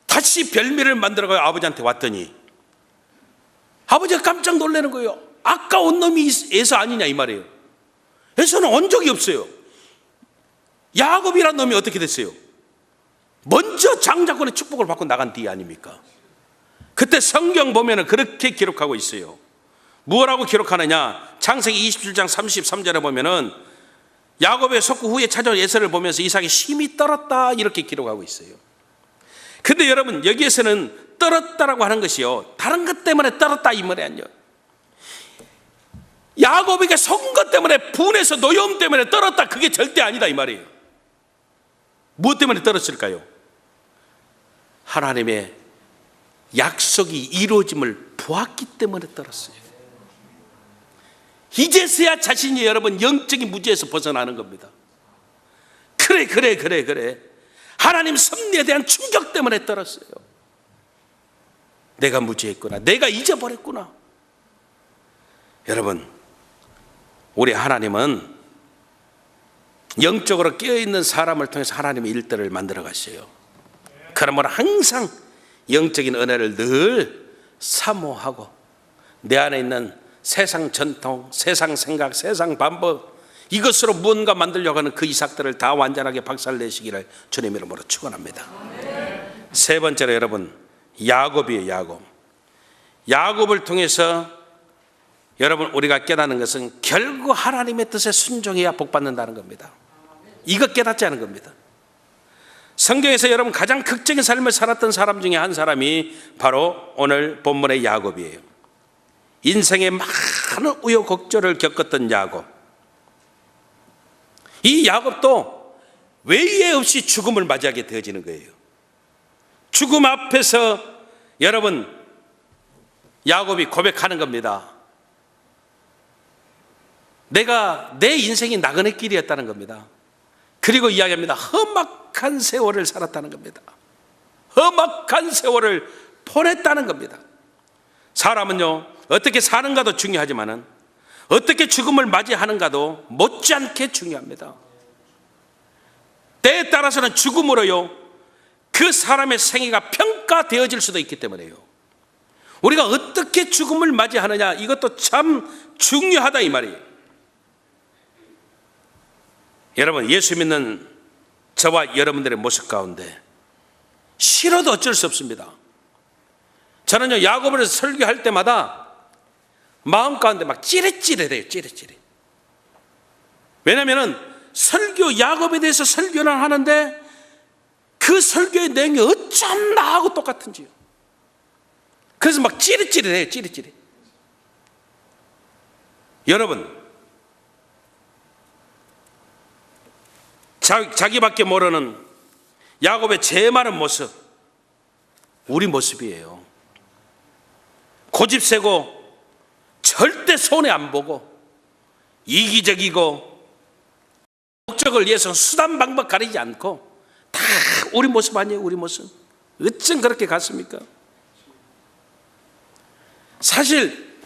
다시 별미를 만들어가지고 아버지한테 왔더니 아버지가 깜짝 놀라는 거예요. 아까 온 놈이 에서 아니냐 이 말이에요. 에서는 온 적이 없어요. 야곱이란 놈이 어떻게 됐어요? 먼저 장자권의 축복을 받고 나간 뒤 아닙니까? 그때 성경 보면은 그렇게 기록하고 있어요. 뭐라고 기록하느냐? 창세기 27장 33절에 보면은 야곱의 속구 후에 찾아온 에서를 보면서 이삭이 심히 떨었다 이렇게 기록하고 있어요. 근데 여러분 여기에서는 떨었다라고 하는 것이요, 다른 것 때문에 떨었다 이 말이 아니에요. 야곱에게 속은 것 때문에, 분해서 노여움 때문에 떨었다, 그게 절대 아니다 이 말이에요. 무엇 때문에 떨었을까요? 하나님의 약속이 이루어짐을 보았기 때문에 떨었어요. 이제서야 자신이 여러분 영적인 무지에서 벗어나는 겁니다. 그래 하나님 섭리에 대한 충격 때문에 떨었어요. 내가 무지했구나, 내가 잊어버렸구나. 여러분, 우리 하나님은 영적으로 깨어있는 사람을 통해서 하나님의 일들을 만들어 가셔요. 그러므로 항상 영적인 은혜를 늘 사모하고 내 안에 있는 세상 전통, 세상 생각, 세상 반복, 이것으로 무언가 만들려고 하는 그 이삭들을 다 완전하게 박살내시기를 주님 이름으로 축원합니다. 세 번째로 여러분, 야곱이에요. 야곱을 통해서 여러분 우리가 깨닫는 것은 결국 하나님의 뜻에 순종해야 복받는다는 겁니다. 이거 깨닫지 않은 겁니다. 성경에서 여러분 가장 극적인 삶을 살았던 사람 중에 한 사람이 바로 오늘 본문의 야곱이에요. 인생의 많은 우여곡절을 겪었던 야곱. 이 야곱도 외에 없이 죽음을 맞이하게 되어지는 거예요. 죽음 앞에서 여러분 야곱이 고백하는 겁니다. 내 인생이 나그네 길이었다는 겁니다. 그리고 이야기합니다. 험악한 세월을 살았다는 겁니다. 험악한 세월을 보냈다는 겁니다. 사람은요, 어떻게 사는가도 중요하지만은 어떻게 죽음을 맞이하는가도 못지않게 중요합니다. 때에 따라서는 죽음으로요, 그 사람의 생애가 평가되어질 수도 있기 때문에요. 우리가 어떻게 죽음을 맞이하느냐, 이것도 참 중요하다 이 말이에요. 여러분, 예수 믿는 저와 여러분들의 모습 가운데 싫어도 어쩔 수 없습니다. 저는요, 야곱을 설교할 때마다 마음 가운데 막 찌릿찌릿해요. 찌릿찌릿. 왜냐하면 야곱에 대해서 설교는 하는데 그 설교의 내용이 어쩜 나하고 똑같은지요. 그래서 막 찌릿찌릿해요. 찌릿찌릿. 여러분, 자기밖에 모르는 야곱의 제일 많은 모습, 우리 모습이에요. 고집세고 절대 손해 안 보고 이기적이고 목적을 위해서 수단 방법 가리지 않고 다 우리 모습 아니에요. 우리 모습. 어쩜 그렇게 같습니까? 사실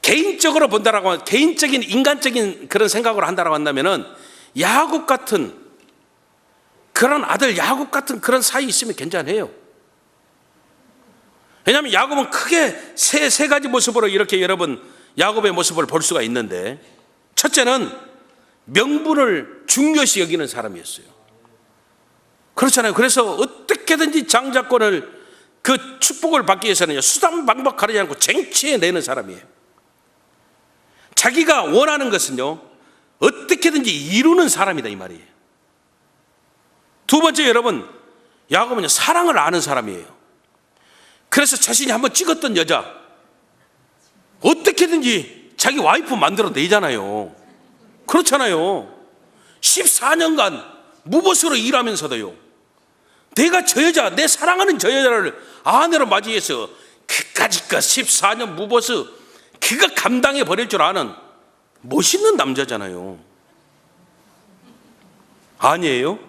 개인적으로 본다라고 하면, 개인적인 인간적인 그런 생각으로 한다라고 한다면은 야곱 같은 그런 아들, 야곱 같은 그런 사이 있으면 괜찮아요. 왜냐하면 야곱은 크게 세 가지 모습으로 이렇게 여러분 야곱의 모습을 볼 수가 있는데, 첫째는 명분을 중요시 여기는 사람이었어요. 그렇잖아요. 그래서 어떻게든지 장자권을, 그 축복을 받기 위해서는 수단 방법 가리지 않고 쟁취해내는 사람이에요. 자기가 원하는 것은요, 어떻게든지 이루는 사람이다 이 말이에요. 두 번째, 여러분, 야곱은요, 사랑을 아는 사람이에요. 그래서 자신이 한번 찍었던 여자 어떻게든지 자기 와이프 만들어 내잖아요. 그렇잖아요. 14년간 무보수로 일하면서도요, 내가 저 여자, 내 사랑하는 저 여자를 아내로 맞이해서 그까짓 것 14년 무보수 그거 감당해 버릴 줄 아는 멋있는 남자잖아요. 아니에요?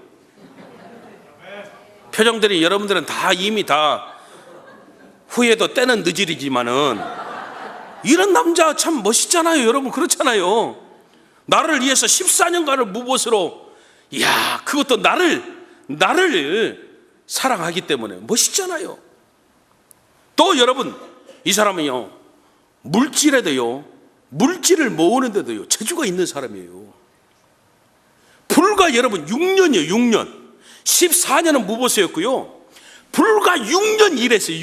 표정들이 여러분들은 다 이미 다 후회도 때는 늦으리지만은 이런 남자 참 멋있잖아요. 여러분, 그렇잖아요. 나를 위해서 14년간을 무보수로, 이야, 그것도 나를 사랑하기 때문에 멋있잖아요. 또 여러분, 이 사람은요, 물질에도요, 물질을 모으는데도요 재주가 있는 사람이에요. 불과 여러분 6년이에요. 6년. 14년은 무보수였고요, 불과 6년 일했어요.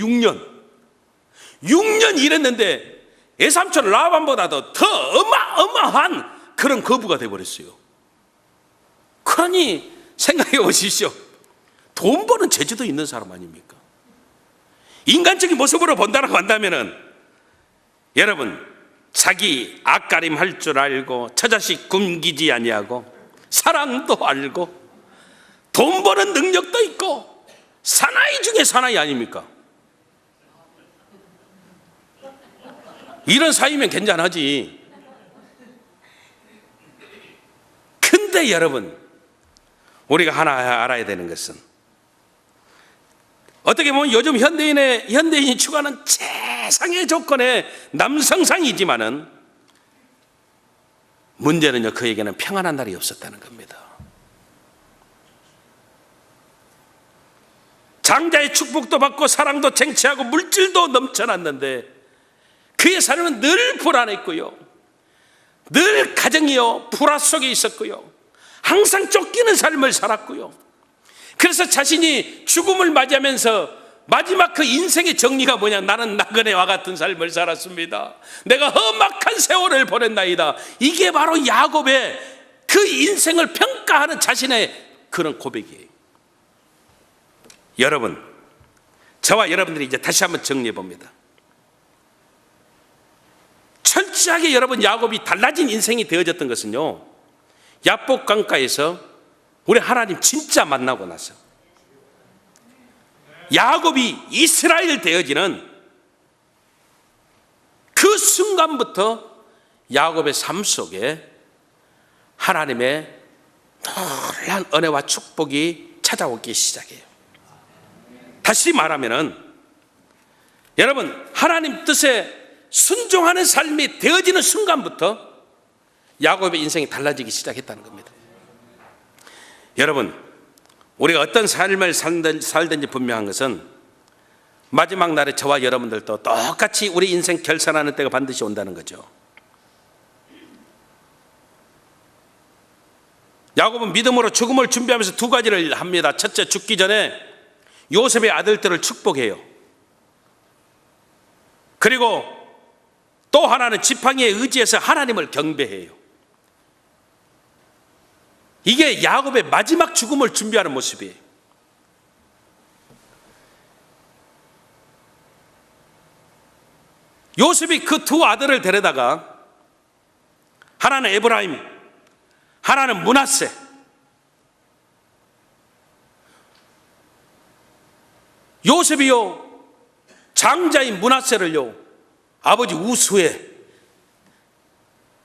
6년 일했는데 애삼촌 라반보다도 더 어마어마한 그런 거부가 돼버렸어요. 그러니 생각해 보십시오. 돈 버는 재주도 있는 사람 아닙니까? 인간적인 모습으로 본다고 한다면은 여러분, 자기 앞가림 할 줄 알고 처자식 굶기지 아니하고 사랑도 알고 돈 버는 능력도 있고 사나이 중에 사나이 아닙니까? 이런 사이면 괜찮하지. 근데 여러분, 우리가 하나 알아야 되는 것은 어떻게 보면 요즘 현대인이 추구하는 최상의 조건의 남성상이지만은 문제는요, 그에게는 평안한 날이 없었다는 겁니다. 장자의 축복도 받고 사랑도 쟁취하고 물질도 넘쳐났는데 그의 삶은 늘 불안했고요, 늘 가정이요 불화 속에 있었고요, 항상 쫓기는 삶을 살았고요. 그래서 자신이 죽음을 맞이하면서 마지막 그 인생의 정리가 뭐냐, 나는 나그네와 같은 삶을 살았습니다. 내가 험악한 세월을 보냈나이다. 이게 바로 야곱의 그 인생을 평가하는 자신의 그런 고백이에요. 여러분, 저와 여러분들이 이제 다시 한번 정리해 봅니다. 철저하게 여러분, 야곱이 달라진 인생이 되어졌던 것은요, 야복 강가에서 우리 하나님 진짜 만나고 나서 야곱이 이스라엘 되어지는 그 순간부터 야곱의 삶 속에 하나님의 놀라운 은혜와 축복이 찾아오기 시작해요. 다시 말하면은 여러분, 하나님 뜻에 순종하는 삶이 되어지는 순간부터 야곱의 인생이 달라지기 시작했다는 겁니다. 여러분, 우리가 어떤 삶을 살든지 분명한 것은 마지막 날에 저와 여러분들도 똑같이 우리 인생 결산하는 때가 반드시 온다는 거죠. 야곱은 믿음으로 죽음을 준비하면서 두 가지를 합니다. 첫째, 죽기 전에 요셉의 아들들을 축복해요. 그리고 또 하나는 지팡이에 의지해서 하나님을 경배해요. 이게 야곱의 마지막 죽음을 준비하는 모습이에요. 요셉이 그 두 아들을 데려다가 하나는 에브라임, 하나는 므낫세, 요셉이요 장자인 므낫세를요 아버지 우수에,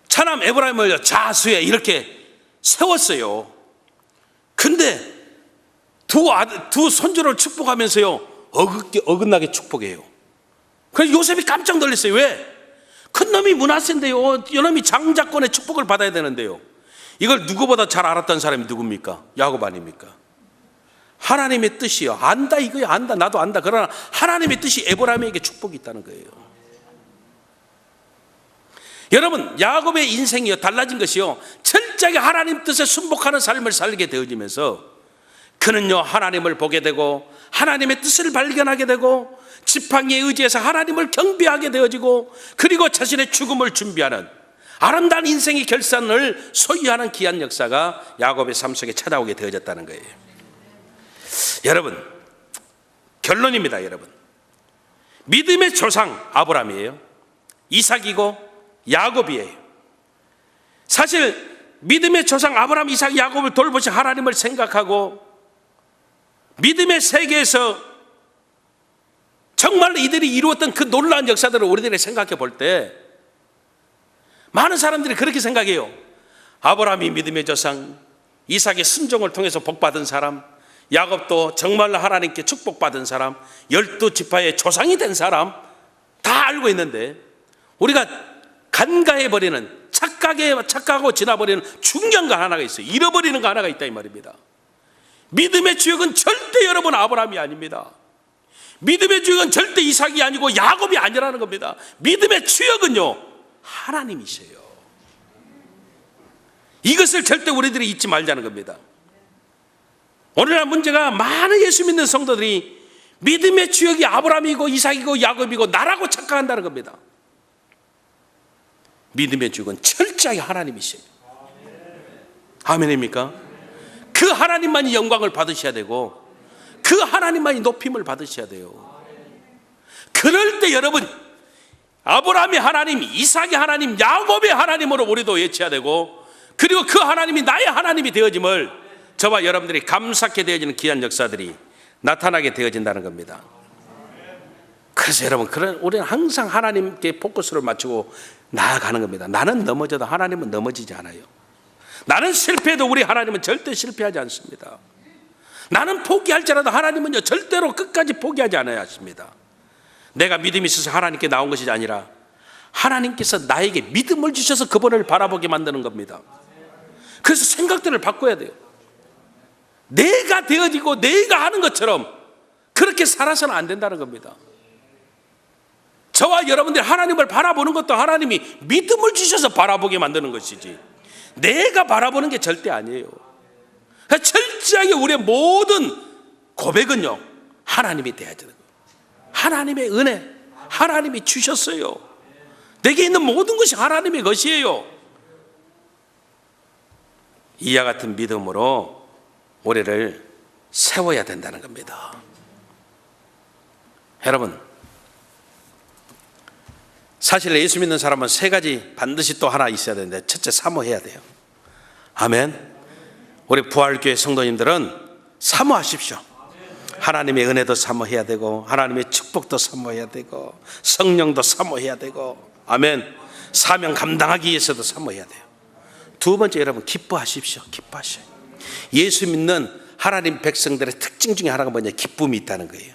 차남 에브라임을 좌수에 이렇게 세웠어요. 근데 두 손주를 축복하면서요 어긋나게 축복해요. 그래서 요셉이 깜짝 놀랐어요. 왜? 큰 놈이 므낫세인데요, 이놈이 장자권의 축복을 받아야 되는데요. 이걸 누구보다 잘 알았던 사람이 누굽니까? 야곱 아닙니까? 하나님의 뜻이요. 안다 이거요. 안다. 나도 안다. 그러나 하나님의 뜻이 에브라임에게 축복이 있다는 거예요. 여러분, 야곱의 인생이요 달라진 것이요 철저하게 하나님 뜻에 순복하는 삶을 살게 되어지면서 그는요 하나님을 보게 되고 하나님의 뜻을 발견하게 되고 지팡이에 의지해서 하나님을 경배하게 되어지고, 그리고 자신의 죽음을 준비하는 아름다운 인생의 결산을 소유하는 귀한 역사가 야곱의 삶 속에 찾아오게 되어졌다는 거예요. 여러분, 결론입니다. 여러분, 믿음의 조상 아브라함이에요, 이삭이고 야곱이에요. 사실 믿음의 조상 아브라함, 이삭, 야곱을 돌보신 하나님을 생각하고 믿음의 세계에서 정말 이들이 이루었던 그 놀라운 역사들을 우리들이 생각해 볼 때 많은 사람들이 그렇게 생각해요. 아브라함이 믿음의 조상, 이삭의 순종을 통해서 복받은 사람, 야곱도 정말로 하나님께 축복받은 사람, 12지파의 조상이 된 사람, 다 알고 있는데 우리가 간과해버리는, 착각하고 지나버리는 중요한 거 하나가 있어요. 잃어버리는 거 하나가 있다 이 말입니다. 믿음의 주역은 절대 여러분 아브라함이 아닙니다. 믿음의 주역은 절대 이삭이 아니고 야곱이 아니라는 겁니다. 믿음의 주역은요 하나님이세요. 이것을 절대 우리들이 잊지 말자는 겁니다. 오늘날 문제가 많은 예수 믿는 성도들이 믿음의 주역이 아브라함이고 이삭이고 야곱이고 나라고 착각한다는 겁니다. 믿음의 주역은 철저하게 하나님이세요. 아멘입니까? 그 하나님만이 영광을 받으셔야 되고 그 하나님만이 높임을 받으셔야 돼요. 그럴 때 여러분, 아브라함의 하나님, 이삭의 하나님, 야곱의 하나님으로 우리도 외쳐야 되고, 그리고 그 하나님이 나의 하나님이 되어짐을 저와 여러분들이 감사하게 되어지는 귀한 역사들이 나타나게 되어진다는 겁니다. 그래서 여러분, 우리는 항상 하나님께 포커스를 맞추고 나아가는 겁니다. 나는 넘어져도 하나님은 넘어지지 않아요. 나는 실패해도 우리 하나님은 절대 실패하지 않습니다. 나는 포기할지라도 하나님은요 절대로 끝까지 포기하지 않아야 하십니다. 내가 믿음이 있어서 하나님께 나온 것이 아니라 하나님께서 나에게 믿음을 주셔서 그분을 바라보게 만드는 겁니다. 그래서 생각들을 바꿔야 돼요. 내가 되어지고 내가 하는 것처럼 그렇게 살아서는 안 된다는 겁니다. 저와 여러분들이 하나님을 바라보는 것도 하나님이 믿음을 주셔서 바라보게 만드는 것이지 내가 바라보는 게 절대 아니에요. 그러니까 철저하게 우리의 모든 고백은요 하나님이 돼야 되는 거예요. 하나님의 은혜, 하나님이 주셨어요. 내게 있는 모든 것이 하나님의 것이에요. 이와 같은 믿음으로 우리를 세워야 된다는 겁니다. 여러분, 사실 예수 믿는 사람은 세 가지 반드시 또 하나 있어야 되는데, 첫째 사모해야 돼요. 아멘. 우리 부활교회 성도님들은 사모하십시오. 하나님의 은혜도 사모해야 되고 하나님의 축복도 사모해야 되고 성령도 사모해야 되고, 아멘. 사명 감당하기 위해서도 사모해야 돼요. 두 번째, 여러분 기뻐하십시오. 기뻐하셔요. 예수 믿는 하나님 백성들의 특징 중에 하나가 뭐냐? 기쁨이 있다는 거예요.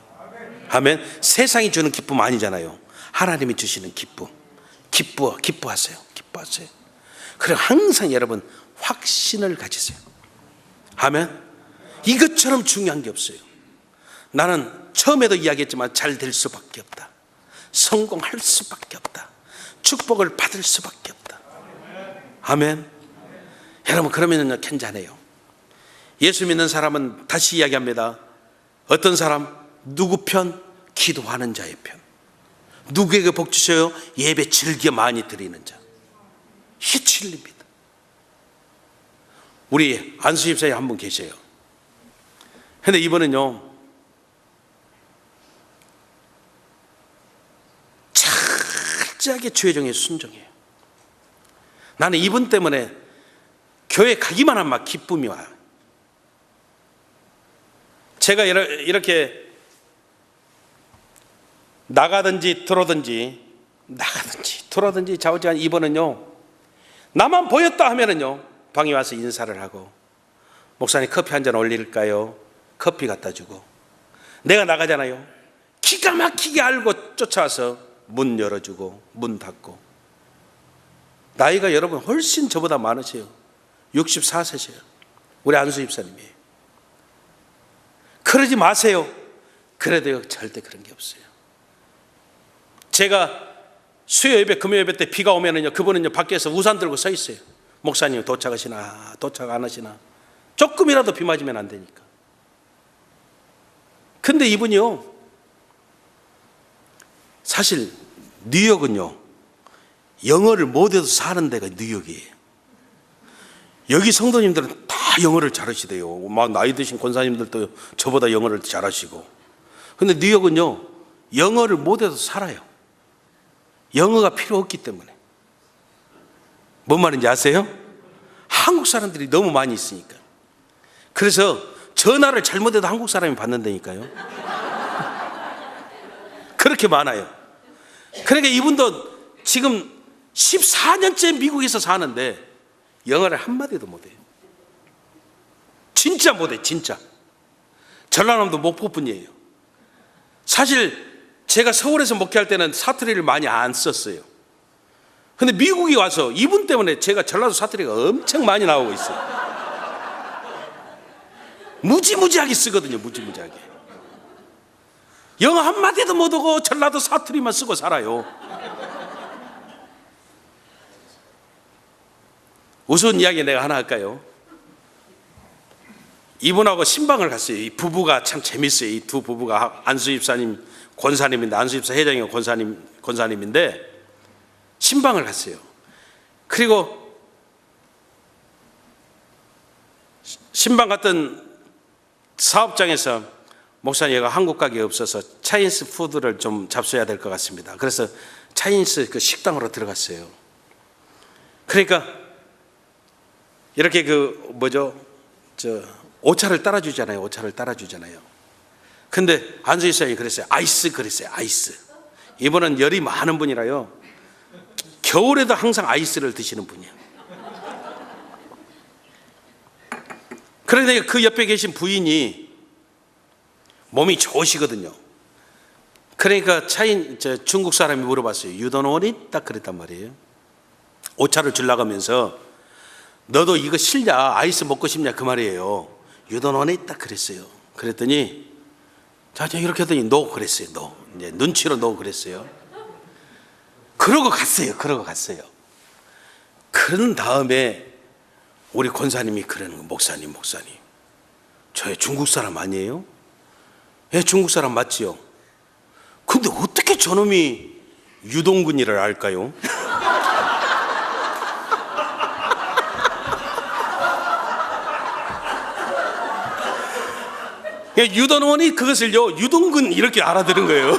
아멘. 세상이 주는 기쁨 아니잖아요. 하나님이 주시는 기쁨. 기뻐하세요. 기뻐하세요. 그리고 항상 여러분 확신을 가지세요. 아멘. 이것처럼 중요한 게 없어요. 나는 처음에도 이야기했지만 잘 될 수밖에 없다. 성공할 수밖에 없다. 축복을 받을 수밖에 없다. 아멘. 여러분, 그러면요 괜찮아요. 예수 믿는 사람은 다시 이야기합니다. 어떤 사람? 누구 편? 기도하는 자의 편. 누구에게 복 주셔요? 예배 즐겨 많이 드리는 자. 이게 진리입니다. 우리 안수 집사님 한 분 계세요. 근데 이번은요 철저하게 주의 종에 순종해요. 나는 이분 때문에 교회 가기만 하면 막 기쁨이 와요. 제가 이렇게 나가든지 들어오든지 좌우지간 이번은요 나만 보였다 하면은요 방에 와서 인사를 하고, 목사님 커피 한 잔 올릴까요? 커피 갖다 주고, 내가 나가잖아요. 기가 막히게 알고 쫓아와서 문 열어주고 문 닫고. 나이가 여러분 훨씬 저보다 많으세요. 64세세요. 우리 안수 집사님이에요. 그러지 마세요. 그래도요 절대 그런 게 없어요. 제가 수요 예배, 금요 예배 때 비가 오면은요 그분은요 밖에서 우산 들고 서 있어요. 목사님 도착하시나 도착 안 하시나, 조금이라도 비 맞으면 안 되니까. 근데 이분이요 사실 뉴욕은요 영어를 못해도 사는 데가 뉴욕이에요. 여기 성도님들은 다 영어를 잘하시대요. 막 나이 드신 권사님들도 저보다 영어를 잘하시고. 근데 뉴욕은요 영어를 못해도 살아요. 영어가 필요 없기 때문에. 뭔 말인지 아세요? 한국 사람들이 너무 많이 있으니까. 그래서 전화를 잘못해도 한국 사람이 받는다니까요. 그렇게 많아요. 그러니까 이분도 지금 14년째 미국에서 사는데 영어를 한마디도 못해요. 진짜 못해요. 진짜. 전라남도 목포분이에요. 사실 제가 서울에서 목회할 때는 사투리를 많이 안 썼어요. 근데 미국에 와서 이분 때문에 제가 전라도 사투리가 엄청 많이 나오고 있어요. 무지무지하게 쓰거든요. 무지무지하게. 영어 한마디도 못하고 전라도 사투리만 쓰고 살아요. 우스운 이야기 내가 하나 할까요? 이분하고 신방을 갔어요. 이 부부가 참 재밌어요. 이 두 부부가 안수 집사님 권사님인데, 안수 집사 회장이 권사님인데 신방을 갔어요. 그리고 신방 갔던 사업장에서 목사님, 얘가 한국 가게 없어서 차이니스 푸드를 좀 잡숴야 될 것 같습니다. 그래서 차이니스 그 식당으로 들어갔어요. 그러니까 이렇게 오차를 따라주잖아요. 오차를 따라주잖아요. 근데 안수 집사님이 그랬어요. 아이스 그랬어요. 아이스. 이분은 열이 많은 분이라요. 겨울에도 항상 아이스를 드시는 분이에요. 그런데 그 옆에 계신 부인이 몸이 좋으시거든요. 그러니까 중국 사람이 물어봤어요. You don't want it? 딱 그랬단 말이에요. 오차를 주려고 하면서 너도 이거 싫냐? 아이스 먹고 싶냐? 그 말이에요. You don't want it? 딱 그랬어요. 그랬더니 자, 이렇게 하더니 no 그랬어요. no. 이제 눈치로 no 그랬어요. 그러고 갔어요. 그런 다음에 우리 권사님이 그러는 거예요. 목사님. 저 중국 사람 아니에요? 예, 중국 사람 맞지요? 근데 어떻게 저놈이 유동근이를 알까요? 유동원이 그것을요, 유동근 이렇게 알아들은 거예요.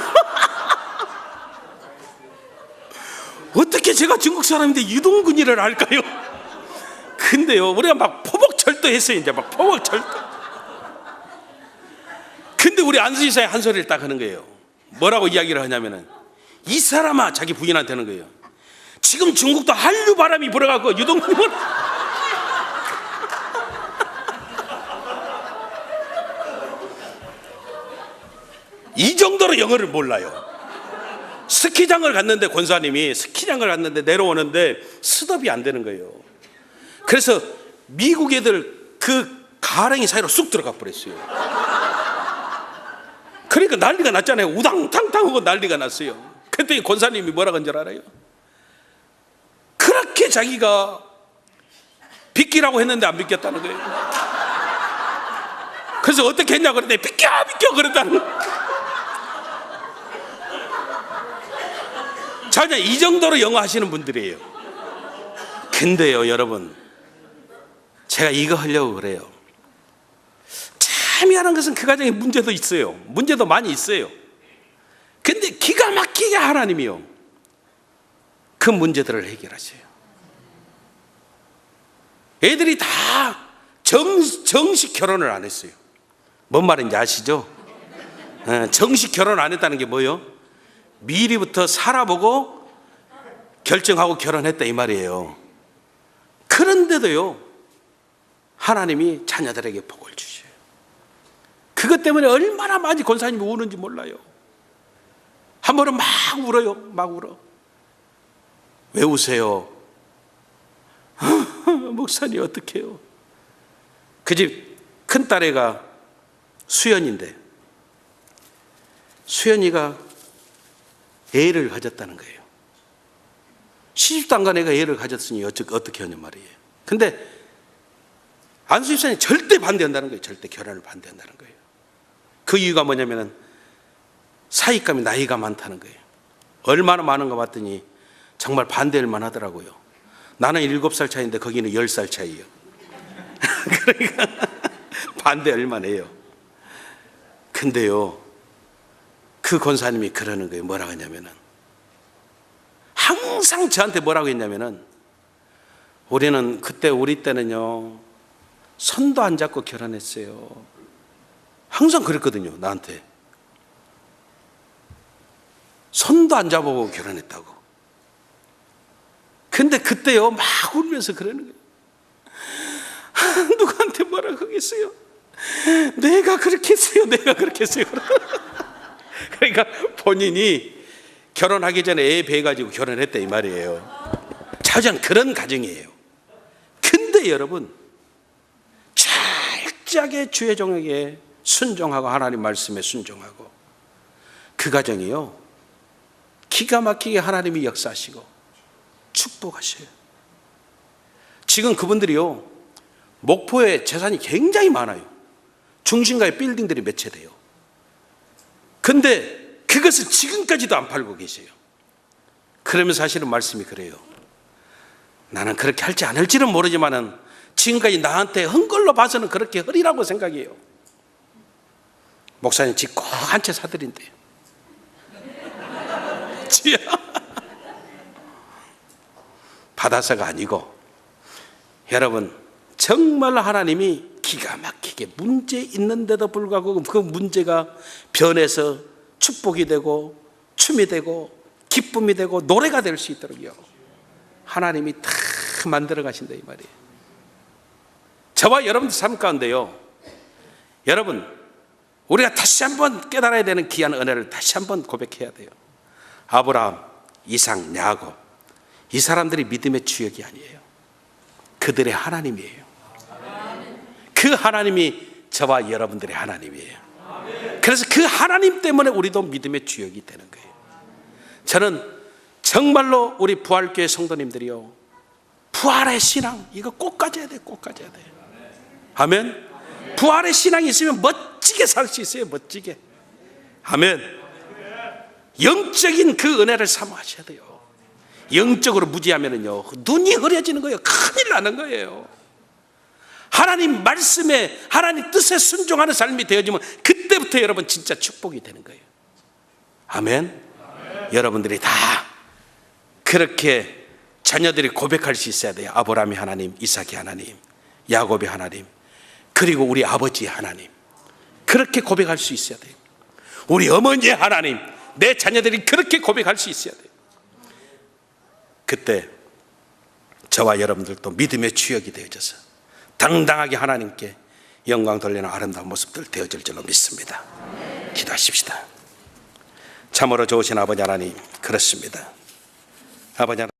어떻게 제가 중국 사람인데 유동근이를 알까요? 근데요, 우리가 막 포복절도했어요. 이제 막 포복절도. 근데 우리 안수지사의 한 소리를 딱 하는 거예요. 뭐라고 이야기를 하냐면은, 이 사람아, 자기 부인한테 하는 거예요. 지금 중국도 한류 바람이 불어가고 유동근은 이 정도로 영어를 몰라요. 스키장을 갔는데, 권사님이 스키장을 갔는데 내려오는데 스톱이 안 되는 거예요. 그래서 미국 애들 그 가랭이 사이로 쑥 들어가 버렸어요. 그러니까 난리가 났잖아요. 우당탕탕 하고 난리가 났어요. 그때 권사님이 뭐라고 한 줄 알아요? 그렇게 자기가 비키라고 했는데 안 비켰다는 거예요. 그래서 어떻게 했냐 그랬더니 비켜 그랬다는 거예요. 전혀 이 정도로 영어 하시는 분들이에요. 근데요, 여러분, 제가 이거 하려고 그래요. 참 미안한 것은 그 가정에 문제도 있어요. 문제도 많이 있어요. 근데 기가 막히게 하나님이요, 그 문제들을 해결하세요. 애들이 다 정식 결혼을 안 했어요. 뭔 말인지 아시죠? 정식 결혼 안 했다는 게 뭐예요? 미리부터 살아보고 결정하고 결혼했다 이 말이에요. 그런데도요, 하나님이 자녀들에게 복을 주셔요. 그것 때문에 얼마나 많이 권사님이 우는지 몰라요. 한 번은 막 울어요. 막 울어. 왜 우세요? 목사님 어떡해요? 그 집 큰딸애가 수연인데, 수연이가 애를 가졌다는 거예요. 시집도 안 간 애가 애를 가졌으니 어떻게 하냐 말이에요. 근데 안수 집사님이 절대 반대한다는 거예요. 절대 결혼을 반대한다는 거예요. 그 이유가 뭐냐면은 사익감이 나이가 많다는 거예요. 얼마나 많은가 봤더니 정말 반대할 만하더라고요. 나는 7살 차이인데 거기는 10살 차이예요. 그러니까 반대할 만해요. 근데요, 그 권사님이 그러는 거예요. 뭐라고 했냐면은, 항상 저한테 뭐라고 했냐면은, 우리는 그때 우리 때는요 손도 안 잡고 결혼했어요. 항상 그랬거든요. 나한테 손도 안 잡아보고 결혼했다고. 근데 그때요 막 울면서 그러는 거예요. 누구한테 뭐라고 하겠어요? 내가 그렇게 했어요. 그러니까 본인이 결혼하기 전에 애 배가지고 결혼했다 이 말이에요. 자장 그런 가정이에요. 근데 여러분, 철저하게 주의 종에게 순종하고 하나님 말씀에 순종하고, 그 가정이요 기가 막히게 하나님이 역사하시고 축복하셔요. 지금 그분들이요 목포에 재산이 굉장히 많아요. 중심가에 빌딩들이 몇 채 돼요. 근데 그것을 지금까지도 안 팔고 계세요. 그러면서 하시는 말씀이 그래요. 나는 그렇게 할지 안 할지는 모르지만은 지금까지 나한테 한 걸로 봐서는 그렇게 허리라고 생각해요. 목사님 집 꼭 한 채 사드린대요. 받아서가 아니고, 여러분 정말 하나님이 기가 막히게 문제 있는데도 불구하고 그 문제가 변해서 축복이 되고 춤이 되고 기쁨이 되고 노래가 될 수 있도록요, 하나님이 다 만들어 가신다 이 말이에요. 저와 여러분들 삶 가운데요, 여러분 우리가 다시 한번 깨달아야 되는 귀한 은혜를 다시 한번 고백해야 돼요. 아브라함, 이삭, 야곱, 이 사람들이 믿음의 주역이 아니에요. 그들의 하나님이에요. 그 하나님이 저와 여러분들의 하나님이에요. 그래서 그 하나님 때문에 우리도 믿음의 주역이 되는 거예요. 저는 정말로 우리 부활교회 성도님들이요, 부활의 신앙 이거 꼭 가져야 돼요. 꼭 가져야 돼요. 아멘. 부활의 신앙이 있으면 멋지게 살 수 있어요. 멋지게. 아멘. 영적인 그 은혜를 사모하셔야 돼요. 영적으로 무지하면은요, 눈이 흐려지는 거예요. 큰일 나는 거예요. 하나님 말씀에, 하나님 뜻에 순종하는 삶이 되어지면 그때부터 여러분 진짜 축복이 되는 거예요. 아멘. 여러분들이 다 그렇게 자녀들이 고백할 수 있어야 돼요. 아브라함이 하나님, 이삭이 하나님, 야곱이 하나님, 그리고 우리 아버지의 하나님, 그렇게 고백할 수 있어야 돼요. 우리 어머니의 하나님, 내 자녀들이 그렇게 고백할 수 있어야 돼요. 그때 저와 여러분들도 믿음의 주역이 되어져서 당당하게 하나님께 영광 돌리는 아름다운 모습들 되어질 줄로 믿습니다. 기도하십시다. 참으로 좋으신 아버지 하나님, 그렇습니다. 아버지 하나님,